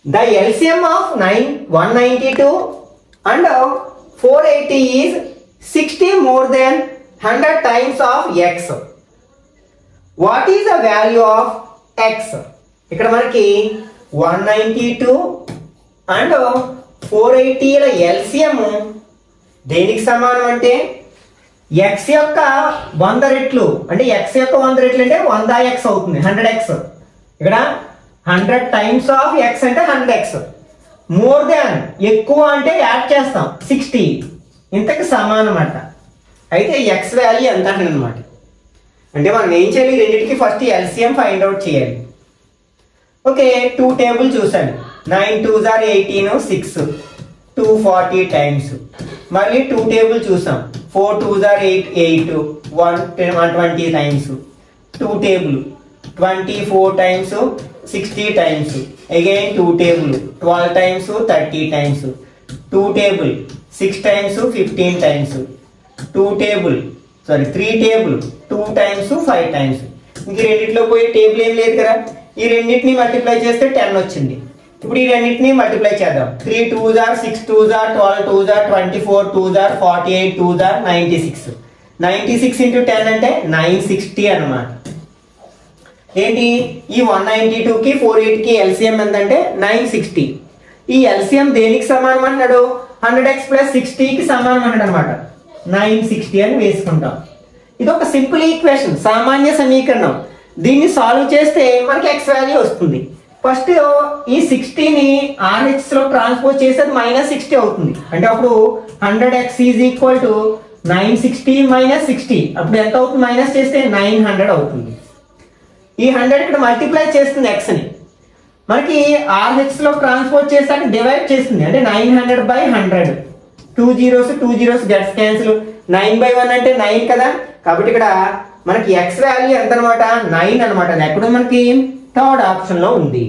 The LCM of 192 and 480 is 60 more than 100 times of x. What is the value of x? ఇక్కడ మనకి 192 అండ్ 480 ల ఎల్సిఎం దేనికి సమానం అంటే x యొక్క 100 రెట్లు. అంటే x యొక్క 100 రెట్లు అంటే 100x అవుతుంది, 100x. ఇక్కడ 100 టైమ్స్ ఆఫ్ x అంటే 100x. మోర్ దాన్ ఎక్కువ అంటే యాడ్ చేస్తాం 60, ఇంతకు సమానం అంట. అయితే ఎక్స్ వాల్యూ ఎంత అనమాట. అంటే మనం ఏం చేయాలి, రెండింటికి ఫస్ట్ ఎల్సిఎం ఫైండ్ అవుట్ చేయాలి. ఓకే, 2 టేబుల్ చూసాను, 9 2s are 18 6, 240 టైమ్స్. మళ్ళీ 2 టేబుల్ చూసాం, 4 2s are 8 120 times. 2 table 24 times 60 times. Again 2 table 12 times 30 times. 2 table 6 times 15 times. 3 table 2 times 5 times. ఇంక రెండింటిలో పోయి టేబుల్ ఏం లేదు కదా, ఈ రెండింటిని మల్టిప్లై చేస్తే 10 వచ్చింది. ఇప్పుడు ఈ రెండింటిని మల్టిప్లై చేద్దాం. 3 2s are 6 2s are 12 2s are 24 2s are 48 2s are 96. 96 into 10 అంటే 960 అన్నమాట. ఏంటి ఈ 192కి 48కి ఎల్సిఎం ఎంతంటే 960. ఈ ఎల్సిఎం దేనికి సమానం అన్నాడు 100x + 60కి సమానం అన్నాడు అనమాట. 960 అని వేసుకుంటాం. ఇది ఒక సింపుల్ ఈక్వేషన్, సామాన్య సమీకరణం. దీన్ని సాల్వ్ చేస్తే మనకి x వాల్యూ వస్తుంది. ఫస్ట్ ఈ 60ని RH లో ట్రాన్స్పోజ్ చేసేది -60 అవుతుంది. అంటే అప్పుడు 100x = 960 - 60. అప్పుడు ఎంత అవుతుంది మైనస్ చేస్తే 900 అవుతుంది. ఈ 100 ఇక్కడ మల్టిప్లై చేస్తుంది x ని. మనకి RH లో ట్రాన్స్పోజ్ చేసాక డివైడ్ చేస్తుంది. అంటే 900/100. 2 zeros గెట్స్ క్యాన్సిల్. 9/1 అంటే 9 కదా. కాబట్టి ఇక్కడ మనకి x వాల్యూ ఎంత అనమాట 9 అనమాట. అది ఎక్కడ మనకి థర్డ్ ఆప్షన్ లో ఉంది.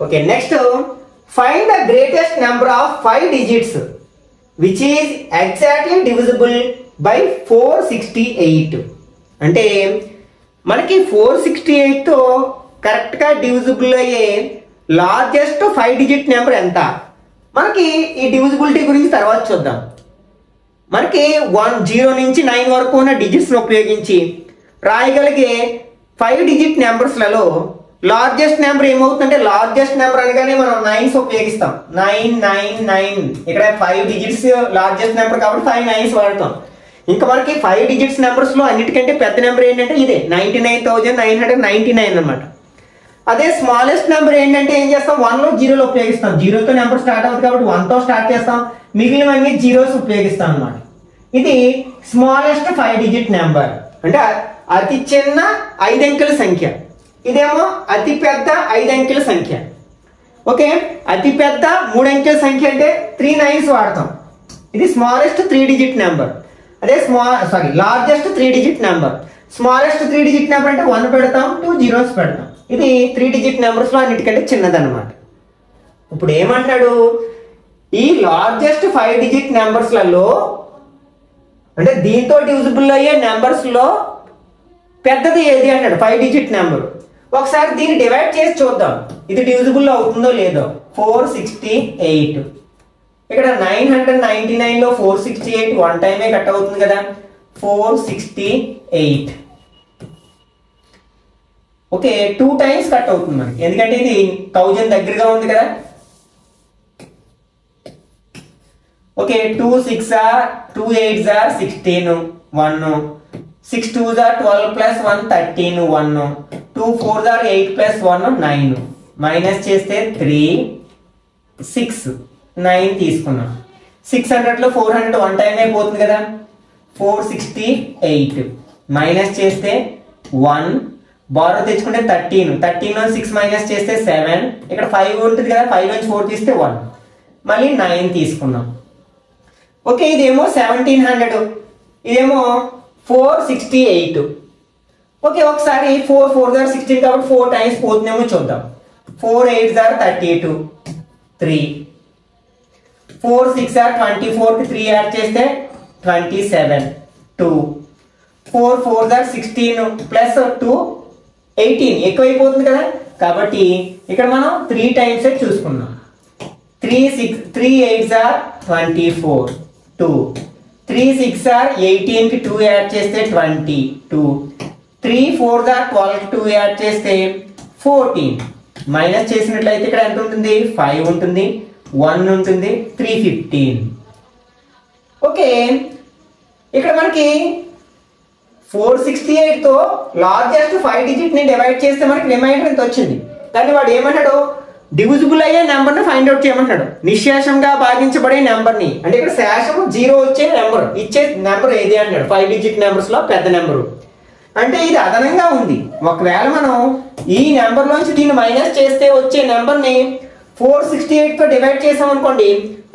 Okay, next find the greatest number of 5 digits which is exactly divisible by 468. అంటే మనకి 468 తో కరెక్ట్ గా డివిజిబుల్ అయ్యే లార్జెస్ట్ 5 digit నెంబర్ ఎంత? మనకి ఈ డివిజిబిలిటీ గురించి తర్వాత చూద్దాం. మనకి 0 నుంచి 9 వరకు ఉన్న డిజిట్స్ ఉపయోగించి రాయగలిగే 5 digit నెంబర్స్లలో లార్జెస్ట్ నెంబర్ ఏమవుతుందంటే, లార్జెస్ట్ నెంబర్ అనగానే మనం 9s ఉపయోగిస్తాం. 999. ఇక్కడ 5 digits లార్జెస్ట్ నెంబర్ కాబట్టి 5 9s వాడతాం. ఇంకా మనకి 5 digits నెంబర్స్ లో అన్నిటికంటే పెద్ద నెంబర్ ఏంటంటే ఇదే 99,999 అనమాట. అదే స్మాలెస్ట్ నెంబర్ ఏంటంటే ఏం చేస్తాం 1లో 0లో ఉపయోగిస్తాం. 0తో నెంబర్ స్టార్ట్ అవుతుంది కాబట్టి 1తో స్టార్ట్ చేస్తాం. మిగిలినవన్నీ జీరోస్ ఉపయోగిస్తాం అనమాట. ఇది స్మాలెస్ట్ 5 digit నెంబర్, అంటే అతి చిన్న 5 అంకెల సంఖ్య. ఇదేమో అతి పెద్ద 5 అంకెల సంఖ్య. ఓకే, అతి పెద్ద 3 అంకెల సంఖ్య అంటే 3 9s వాడతాం. ఇది స్మాలెస్ట్ 3 digit నెంబర్. అదే largest 3 digit number. Smallest 3 digit number అంటే 1 పెడతాం, 2 zeros పెడతాం. ఇది 3 digit నెంబర్స్ లో అన్నిటికంటే చిన్నదన్నమాట. ఇప్పుడు ఏమంటాడు, ఈ లార్జెస్ట్ 5 digit నెంబర్స్ లలో అంటే దీంతో డివిజిబుల్ అయ్యే నెంబర్స్ లో పెద్దది ఏది అన్నాడు 5 digit నెంబర్. ఒకసారి దీన్ని డివైడ్ చేసి చూద్దాం ఇది డివిజిబుల్ అవుతుందో లేదో. 468. ఇక్కడ 999 లో 468 1 టైమే కట్ అవుతుంది కదా. 468. ఓకే, 2 times కట్ అవుతుంది మనకి, ఎందుకంటే ఇది 1000 దగ్గరగా ఉంది కదా. ఓకే, 2 6 2 8 16 1 6 2 12 + 1 13 1 2 4 8 + 1 9 మైనస్ చేస్తే 3 6 9 తీసుకున్నాం. 600 లో 400 1 టైం అయిపోతుంది కదా. 468 మైనస్ చేస్తే 1 బారో తెచ్చుకుంటే 13 లో 6 మైనస్ చేస్తే 7. ఇక్కడ 5 ఉంటుంది కదా, 5 నుంచి 4 తీస్తే 1 మళ్ళీ 9 తీసుకున్నాం. ఓకే, ఇదేమో 1700, ఇదేమో 468. ఓకే, ఒకసారి 4 4 16 కాబట్టి 4 times పోతుందేమో చూద్దాం. 4 8 32 3 4 6 24 కి 3 యాడ్ చేస్తే 27 2 4 4 16 ప్లస్ 2 18 ఎక్కువైపోతుంది కదా. కాబట్టి ఇక్కడ మనం 3 times చూసుకున్నాం. 3 8 24 2 3 6 18 కి 2 యాడ్ చేస్తే 22 3 4 12 కి 2 యాడ్ చేస్తే 14 మైనస్ చేసినట్లయితే ఇక్కడ ఎంత ఉంటుంది 5 ఉంటుంది, 1 ఉంటుంది, 3 15. ఓకే, ఇక్కడ మనకి 468 తో లార్జెస్ట్ 5 digit ని డివైడ్ చేస్తే మనకి రిమైండర్ ఎంత వచ్చింది. కానీ వాడు ఏమన్నాడు, డివిజిబుల్ అయ్యే నెంబర్ ని ఫైండ్ అవుట్ చేయమంటాడు. నిశ్శేషంగా భాగించబడే నెంబర్ ని, అంటే ఇక్కడ శేషం 0 వచ్చే నెంబర్ ఇచ్చే నెంబర్ ఏది అన్నాడు. 5 digit నెంబర్స్ లో పెద్ద నెంబరు అంటే ఇది అదనంగా ఉంది. ఒకవేళ మనం ఈ నెంబర్ లోంచి దీన్ని మైనస్ చేస్తే వచ్చే నెంబర్ ని 468 తో డివైడ్ చేసాం అనుకోండి,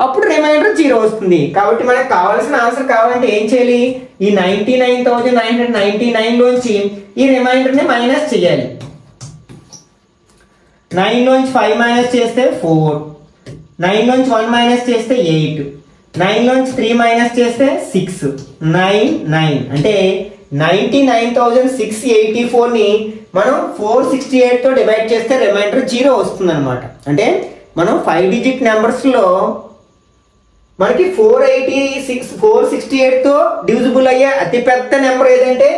అప్పుడు రిమైండర్ 0 వస్తుంది. కాబట్టి మనకు కావాల్సిన ఆన్సర్ కావాలంటే ఏం చేయాలి, ఈ 99,999 లోంచి ఈ రిమైండర్ ని మైనస్ చేయాలి. 9 లోంచి 5 మైనస్ చేస్తే 4, 9 లోంచి 1 మైనస్ చేస్తే 8, 9 లోంచి 3 మైనస్ చేస్తే 6, 9 9 అంటే 99,684 ని మనం 468 తో డివైడ్ చేస్తే రిమైండర్ 0 వస్తుంది అనమాట. అంటే మనం 5 digit నెంబర్స్ లో మనకి 468 తో డివిజిబుల్ అయ్యే అతి పెద్ద నెంబర్ ఏదంటే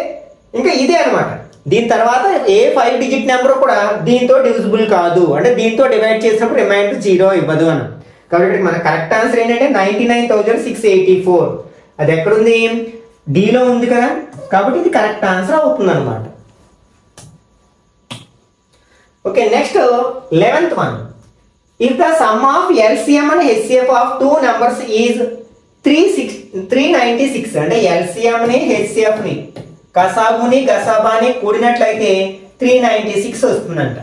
ఇంకా ఇదే అనమాట. దీని తర్వాత ఏ 5 డిజిట్ నెంబర్ కూడా దీంతో డివిజిబుల్ కాదు, అంటే దీంతో డివైడ్ చేసినప్పుడు రిమైండర్ 0 ఇవ్వదు అని. కాబట్టి మన కరెక్ట్ ఆన్సర్ ఏంటంటే 99,684. అది ఎక్కడుంది? డీలో ఉంది కదా, కాబట్టి ఇది కరెక్ట్ ఆన్సర్ అవుతుంది అనమాట. Okay, next 11th one. If the sum of LCM and HCF of 2 numbers is 396, అంటే LCM ని HCF ని గసాబుని గసాబాని కూడినట్లయితే 396 వస్తుందంట.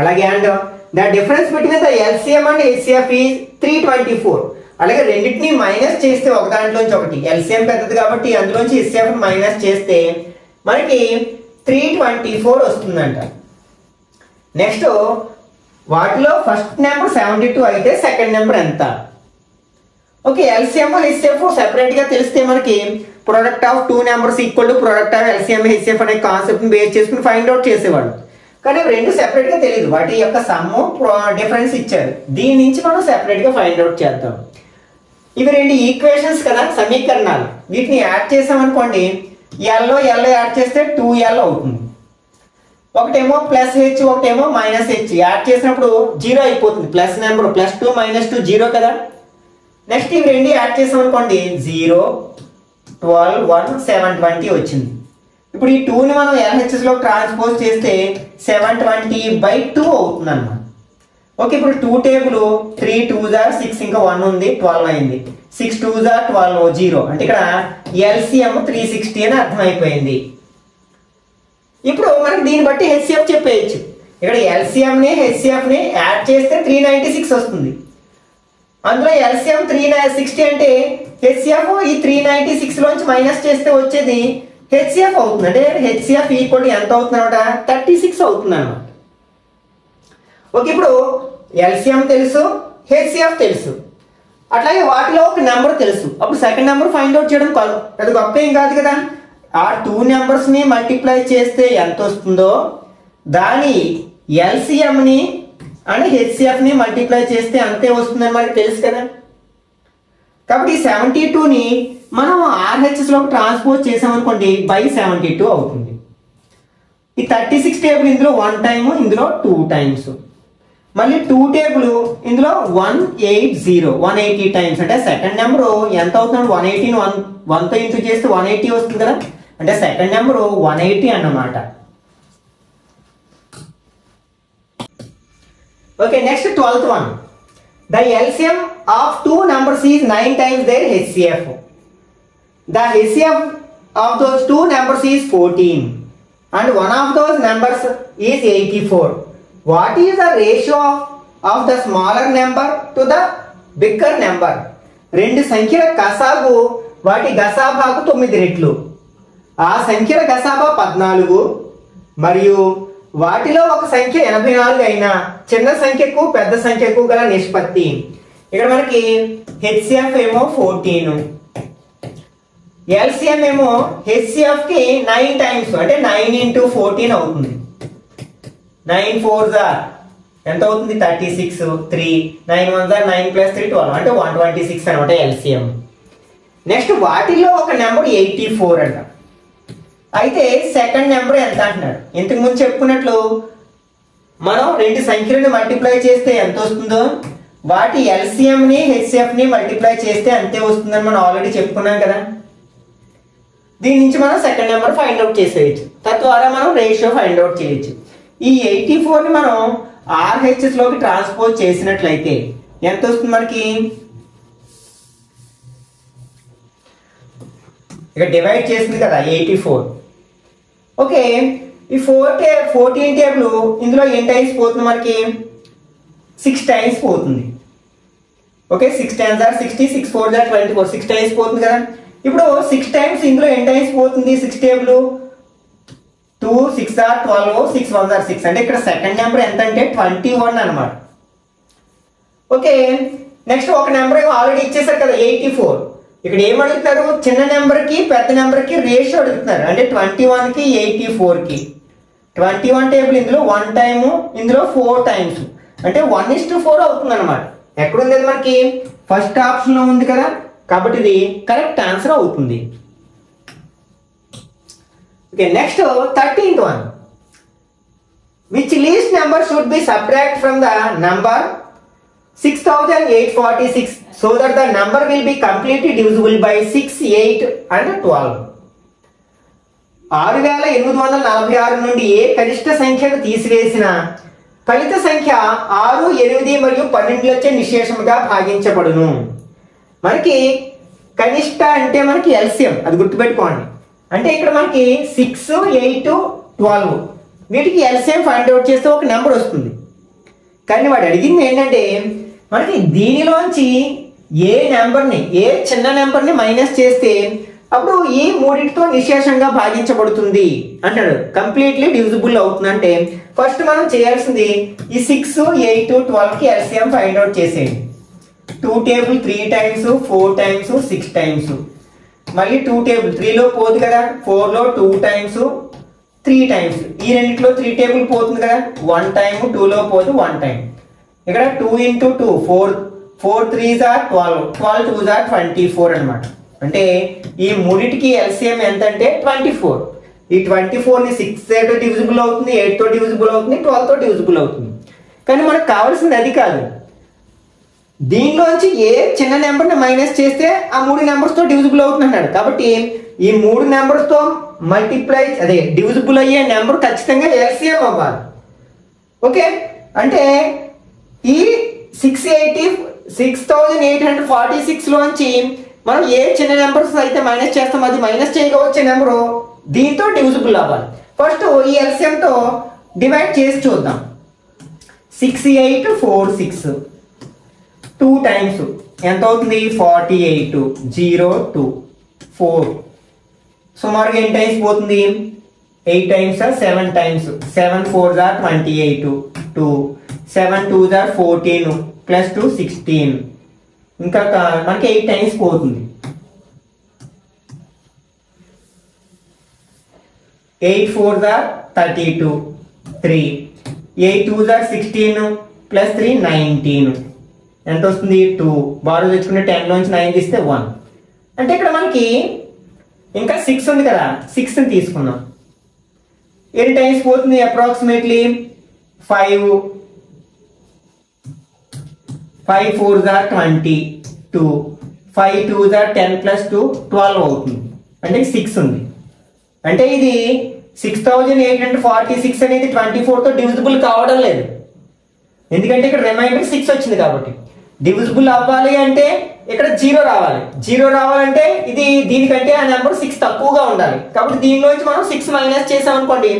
అలాగే and the difference between the LCM and HCF is 324. అలాగే రెండింటిని మైనస్ చేస్తే ఒక దాంట్లోంచి ఒకటి, LCM పెద్దది కాబట్టి అందులోంచి HCF మైనస్ చేస్తే మనకి 324 వస్తుందంట. నెక్స్ట్ వాటిలో ఫస్ట్ నెంబర్ 72 అయితే సెకండ్ నెంబర్ ఎంత? ఓకే, LCM HCF సెపరేట్ గా తెలిస్తే మనకి product of 2 numbers equal to product of LCM HCF అనే కాన్సెప్ట్ ని బేస్ చేసుకుని ఫైండ్ అవుట్ చేసేవాడు. కానీ రెండు సెపరేట్ గా తెలియదు, వాటి యొక్క సమ్ డిఫరెన్స్ ఇచ్చారు. దీని నుంచి మనం సెపరేట్ గా ఫైండ్ అవుట్ చేద్దాం. ఇవి రెండు ఈక్వేషన్స్ కదా, సమీకరణాలు. వీటిని యాడ్ చేసామనుకోండి, ఎల్లో యాడ్ చేస్తే 2L అవుతుంది. ఒకటేమో ప్లస్ హెచ్, ఒకటేమో మైనస్ హెచ్. యాడ్ చేసినప్పుడు 0 అయిపోతుంది. ప్లస్ నెంబర్ +2 -2 0 కదా. నెక్స్ట్ ఇవి రెండు యాడ్ చేసామనుకోండి 0, 12, 1, 720 వచ్చింది. ఇప్పుడు ఈ 2ని మనం LHS లో ట్రాన్స్పోజ్ చేస్తే 720/2 అవుతుంది అన్నమాట. ఓకే, ఇప్పుడు 2 టేబుల్ 3 2s are 6, ఇంకా 1 ఉంది, 12 అయింది. 6 2s are 12, 0. అంటే ఇక్కడ LCM 360 అని అర్థమైపోయింది. ఇప్పుడు మనకి దీన్ని బట్టి HCF చెప్పేయచ్చు. ఇక్కడ LCM ని HCF ని యాడ్ చేస్తే 396 వస్తుంది. అందులో LCM 360 అంటే HCF ఈ 396 లోంచి మైనస్ చేస్తే వచ్చేది HCF అవుతుంది. అంటే HCF ఈక్వల్ ఎంత అవుతుంది అనమాట? 36 అవుతుంది అనమాట. ఓకే, ఇప్పుడు LCM తెలుసు, HCF తెలుసు, అట్లాగే వాటిలో ఒక నెంబర్ తెలుసు. అప్పుడు సెకండ్ నెంబర్ ఫైండ్ అవుట్ చేయడం అది గొప్ప ఏం కాదు కదా. ఆ 2 నెంబర్స్ ని మల్టిప్లై చేస్తే ఎంత వస్తుందో దాని LCM ని అండ్ HCF ని మల్టిప్లై చేస్తే అంతే వస్తుందని మనకి తెలుసు కదా. కాబట్టి 72ని మనం RHS లోకి ట్రాన్స్పోజ్ చేసామనుకోండి /72 అవుతుంది. ఈ 36 టేబుల్ ఇందులో 1 టైమ్, ఇందులో 2 టైమ్స్. మళ్ళీ 2 టేబుల్ ఇందులో 180 టైమ్స్. అంటే సెకండ్ నెంబర్ ఎంత అవుతుంది? 180ని 1తో ఇంటూ చేస్తే 180 వస్తుంది కదా. అంటే సెకండ్ నెంబర్ 180 అన్నమాట. Okay, next 12th one. The LCM of 2 numbers is 9 times their HCF. The HCF of those 2 numbers is 14 and one of those numbers is 84. What is the ratio of the smaller number to the bigger number? రెండు సంఖ్యల గసాబు వాటి గసాబాకు 9 రెట్లు. ఆ సంఖ్యల గసాబా 14 మరియు వాటిలో ఒక సంఖ్య 84 అయినా చిన్న సంఖ్యకు పెద్ద సంఖ్యకు గల నిష్పత్తి. ఇక్కడ మనకి HCF ఏమో 14, LCM ఏమో HCF కి 9 టైమ్స్, అంటే 9 × 14 అవుతుంది. 9 4s are ఎంత అవుతుంది? 36, 3 9 1s are 9 + 3 12, అంటే 126 అనమాట LCM. నెక్స్ట్ వాటిలో ఒక నెంబర్ 84 అంట. అయితే సెకండ్ నెంబర్ ఎంత అంటున్నాడు? ఇంతకు ముందు చెప్పుకున్నట్లు మనం రెండు సంఖ్యలను మల్టిప్లై చేస్తే ఎంత వస్తుందో వాటి LCM ని HCF ని మల్టిప్లై చేస్తే అంతే వస్తుందని మనం ఆల్రెడీ చెప్పుకున్నాం కదా. దీని నుంచి మనం సెకండ్ నెంబర్ ఫైండ్ అవుట్ చేసేయచ్చు. తద్వారా మనం రేషియో ఫైండ్ అవుట్ చేయొచ్చు. ఈ 84ని మనం RHS లోకి ట్రాన్స్పోజ్ చేసినట్లయితే ఎంత వస్తుంది మనకి? ఇక డివైడ్ చేసింది కదా 84. ఓకే, ఈ 14 టేబుల్ ఇందులో ఎన్ని టైమ్స్ పోతుంది మనకి? 6 టైమ్స్ పోతుంది. Okay, 6 10s are 60, 6 4s are 24, 6 times పోతుంది కదా. ఇప్పుడు 6 టైమ్స్ ఇందులో ఎన్ని టైమ్స్ పోతుంది? 6 టేబుల్ 2 6 are 12, 6 1s are 6. అంటే ఇక్కడ సెకండ్ నెంబర్ ఎంత అంటే 21 అనమాట. ఓకే, నెక్స్ట్ ఒక నెంబర్ ఆల్రెడీ ఇచ్చేసారు కదా 84. ఇక్కడ ఏం అడుగుతారు? చిన్న నెంబర్ కి పెద్ద నెంబర్ కి రేషియో అడుగుతున్నారు. అంటే 21 కి 84 కి 21 టేబుల్ ఇందులో 1 టైమ్, ఇందులో 4 టైమ్స్, అంటే 1:4 అవుతుంది అనమాట. ఎక్కడుంది అది మనకి? ఫస్ట్ ఆప్షన్ లో ఉంది కదా, కాబట్టి ఇది కరెక్ట్ ఆన్సర్ అవుతుంది. Okay, next 13th one. Which least number should be subtracted from the number 6846 so that the number will be completely divisible by 6, 8 and 12. 6846 నుండి ఏ కనిష్ట సంఖ్యను తీసివేసిన ఫలిత సంఖ్య 6, 8 మరియు 12 లచే నిశేషముగా భాగించబడును. మనకి కనిష్ట అంటే మనకి ఎల్సిఎం, అది గుర్తుపెట్టుకోండి. అంటే ఇక్కడ మనకి 6, 8, 12 వీటికి ఎల్సిఎం ఫైండ్ అవుట్ చేస్తే ఒక నెంబర్ వస్తుంది. కానీ వాడు అడిగింది ఏంటంటే మనకి దీనిలోంచి ఏ నెంబర్ని, ఏ చిన్న నెంబర్ని మైనస్ చేస్తే అప్పుడు ఈ మూడింటితో నిశేషంగా భాగించబడుతుంది అంటాడు. కంప్లీట్లీ డివిజిబుల్ అవుతుంది అంటే ఫస్ట్ మనం చేయాల్సింది ఈ 6, 8, 12కి ఎల్సిఎం ఫైండ్ అవుట్ చేసేయండి. 2 టేబుల్ 3 టైమ్స్, 4 టైమ్స్, 6 టైమ్స్. మళ్ళీ 2 టేబుల్ 3లో పోదు కదా, 4లో 2 టైమ్స్, 3 టైమ్స్. ఈ రెండిట్లో 3 టేబుల్ పోతుంది కదా, 1 టైమ్, 2లో పోదు 1 టైం. ఇక్కడ 2 into 2 4, 4 3s are 12, 12 2s are 24 అనమాట. అంటే ఈ మూడిటికి ఎల్సిఎం ఎంత అంటే 24. ఈ 24ని 6 తో డివిజిబుల్ అవుతుంది, 8 తో డివిజిబుల్ అవుతుంది, 12 తో డివిజిబుల్ అవుతుంది. కానీ మనకు కావాల్సింది అది కాదు. దీనిలోంచి ఏ చిన్న నెంబర్ని మైనస్ చేస్తే ఆ 3 నెంబర్స్తో డివిజిబుల్ అవుతుంది అన్నాడు. కాబట్టి ఈ 3 నెంబర్స్తో మల్టిప్లై డివిజిబుల్ అయ్యే నెంబర్ ఖచ్చితంగా ఎల్సిఎం అవ్వాలి. ఓకే, అంటే ఈ 6846 లోంచి మనం ఏ చిన్న నెంబర్స్ అయితే మైనస్ చేస్తాం అది మైనస్ చేయవచ్చే నెంబరు దీంతో డివిజిబుల్ అవ్వాలి. ఫస్ట్ ఈ ఎల్సిఎంతో డివైడ్ చేసి చూద్దాం. 6846 2 టైమ్స్ ఎంత అవుతుంది? 48, 0, 2, 4. సుమారుగా ఎన్ని టైమ్స్ పోతుంది? 8 times, 7 times. 7 4s are 28, 2, 7 2s are 14 plus 2 16. ఇంకా మనకి 8 టైమ్స్ పోతుంది. 8 4s are 32, 3, 8 2s are 16 plus 3 19. ఎంత వస్తుంది? 2. బారో తెచ్చుకుంటే 10 నుంచి 9 తీస్తే 1. అంటే ఇక్కడ మనకి ఇంకా 6 ఉంది కదా, 6ని తీసుకున్నాం. ఎన్ని టైమ్స్ పోతుంది? Approximately 5, 5 4s are 22, 5 2s are 10 plus 2 12 అవుతుంది. అంటే 6 ఉంది. అంటే ఇది 6846 అనేది 24తో డివిజిబుల్ కావడం లేదు. ఎందుకంటే ఇక్కడ రిమైండర్ 6 వచ్చింది కాబట్టి. డివిజిబుల్ అవ్వాలి అంటే ఇక్కడ 0 రావాలి. 0 రావాలంటే ఇది దీనికంటే ఆ నెంబర్ 6 తక్కువగా ఉండాలి. కాబట్టి దీనిలోంచి మనం 6 మైనస్ చేసాం అనుకోండి,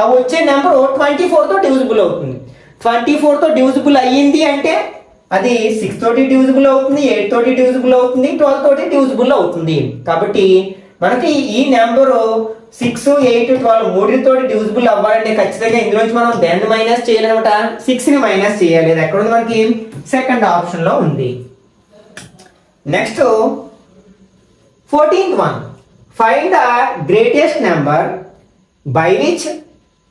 ఆ వచ్చే నెంబర్ 24తో డివిజిబుల్ అవుతుంది. 24తో డివిజిబుల్ అయ్యింది అంటే అది 6 తోటి డివిజిబుల్ అవుతుంది, 8 తోటి డివిజిబుల్ అవుతుంది, 12 తోటి డివిజిబుల్ అవుతుంది. కాబట్టి మనకి ఈ నెంబరు 6, 8, 12 మూడింటితోటి డివిజిబుల్ అవ్వాలంటే ఖచ్చితంగా ఇందులోంచి మనం దాన్ని మైనస్ చేయాలన్నమాట, 6ని మైనస్ చేయాలి. అది ఎక్కడ ఉంది? మనకి సెకండ్ ఆప్షన్ లో ఉంది. Next 14th one. Find the greatest number by which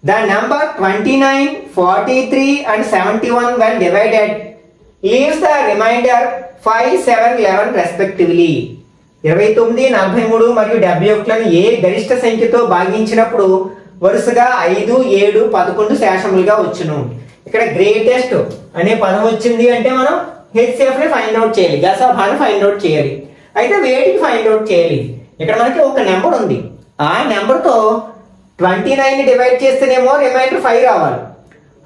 the number 29, 43 and 71 when divided leaves the remainder 5, 7, 11 respectively. 29, 43 మరియు 71లను ఏ గరిష్ట సంఖ్యతో భాగించినప్పుడు వరుసగా 5, 7, 11 శేషములుగా వచ్చును. ఇక్కడ గ్రేటెస్ట్ అనే పదం వచ్చింది అంటే మనం హెచ్సిఎఫ్ ని ఫైండ్ అవుట్ చేయాలి, గసాభాని ఫైండ్ అవుట్ చేయాలి. అయితే వేటికి ఫైండ్ అవుట్ చేయాలి? ఇక్కడ మనకి ఒక నెంబర్ ఉంది. ఆ నెంబర్తో 29ని డివైడ్ చేస్తేనేమో రిమైండర్ 5 రావాలి,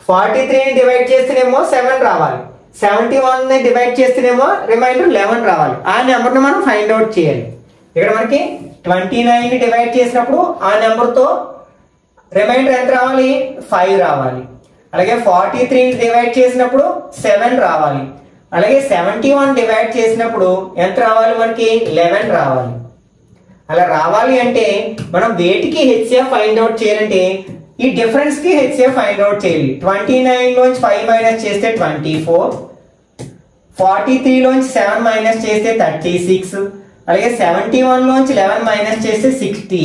43ని డివైడ్ చేస్తేనేమో 7 రావాలి, 71ని డివైడ్ చేస్తేనేమో రిమైండర్ 11 రావాలి. ఆ నెంబర్ని మనం ఫైండ్ అవుట్ చేయాలి. ఇక్కడ మనకి 29ని డివైడ్ చేసినప్పుడు ఆ నెంబర్తో రిమైండర్ ఎంత రావాలి? 5 రావాలి. అలాగే 43ని డివైడ్ చేసినప్పుడు 7 రావాలి. అలాగే 71 డివైడ్ చేసినప్పుడు ఎంత రావాలి? మనకి 11 రావాలి. అలా రావాలి అంటే మనం వేటికి హెచ్సిఎఫ్ ఫైండ్ అవుట్ చేయాలంటే ఈ డిఫరెన్స్ కి హెచ్సిఎఫ్ ఫైండ్ అవుట్ చేయాలి. 29 లోంచి 5 మైనస్ చేస్తే 24, 43 లోంచి 7 మైనస్ చేస్తే 36, అలాగే 71 లోంచి 11 మైనస్ చేస్తే 60.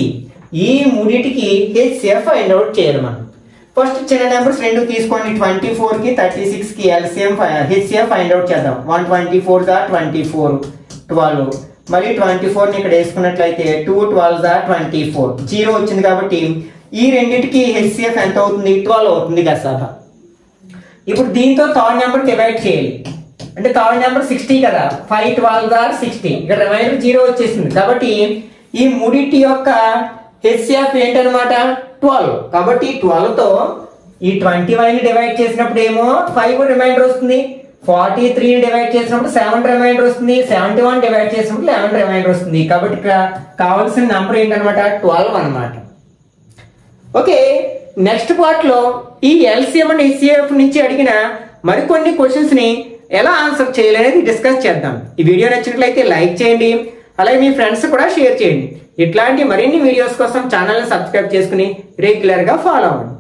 ఈ మూడిటికి హెచ్సిఎఫ్ ఫైండ్ అవుట్ చేయాలి. మనం ఫస్ట్ చిన్న నెంబర్స్ రెండు తీసుకోండి. 24 కి 36 కి ఎల్సిఎం హెచ్సిఎఫ్ ఫైండ్ అవుట్ చేద్దాం. 124 24, 12, మళ్ళీ 24ని ఇక్కడ వేసుకున్నట్లయితే 2 12 24 0 వచ్చింది కాబట్టి ఈ రెండింటికి హెచ్సిఎఫ్ ఎంత అవుతుంది 12 అవుతుంది కదా. ఇప్పుడు దీంతో థర్డ్ నెంబర్ డివైడ్ చేయాలి. అంటే థర్డ్ నెంబర్ 60 కదా, 5 12 60 ఇక్కడ రిమైండర్ 0 వచ్చేసింది కాబట్టి ఈ మూడింటి యొక్క హెచ్సిఎఫ్ ఏంటనమాట 12. కాబట్టి 12తో ఈ 21ని డివైడ్ చేసినప్పుడు ఏమో 5 రిమైండర్ వస్తుంది, 43ని డివైడ్ చేసినప్పుడు 7 రిమైండర్ వస్తుంది, 71 డివైడ్ చేసినప్పుడు 11 రిమైండర్ వస్తుంది. కాబట్టి ఇక్కడ కావాల్సిన నెంబర్ ఏంటనమాట 12 అనమాట. ఓకే, నెక్స్ట్ పార్ట్ లో ఈ ఎల్సిఎం అండ్ హెచ్సిఎఫ్ నుంచి అడిగిన మరికొన్ని క్వశ్చన్స్ ని ఎలా ఆన్సర్ చేయాలనేది డిస్కస్ చేద్దాం. ఈ వీడియో నచ్చినట్లయితే లైక్ చేయండి, అలాగే మీ ఫ్రెండ్స్ కూడా షేర్ చేయండి. ఇట్లాంటి మరిన్ని వీడియోస్ కోసం ఛానల్ని సబ్స్క్రైబ్ చేసుకుని రెగ్యులర్ గా ఫాలో అవ్వండి.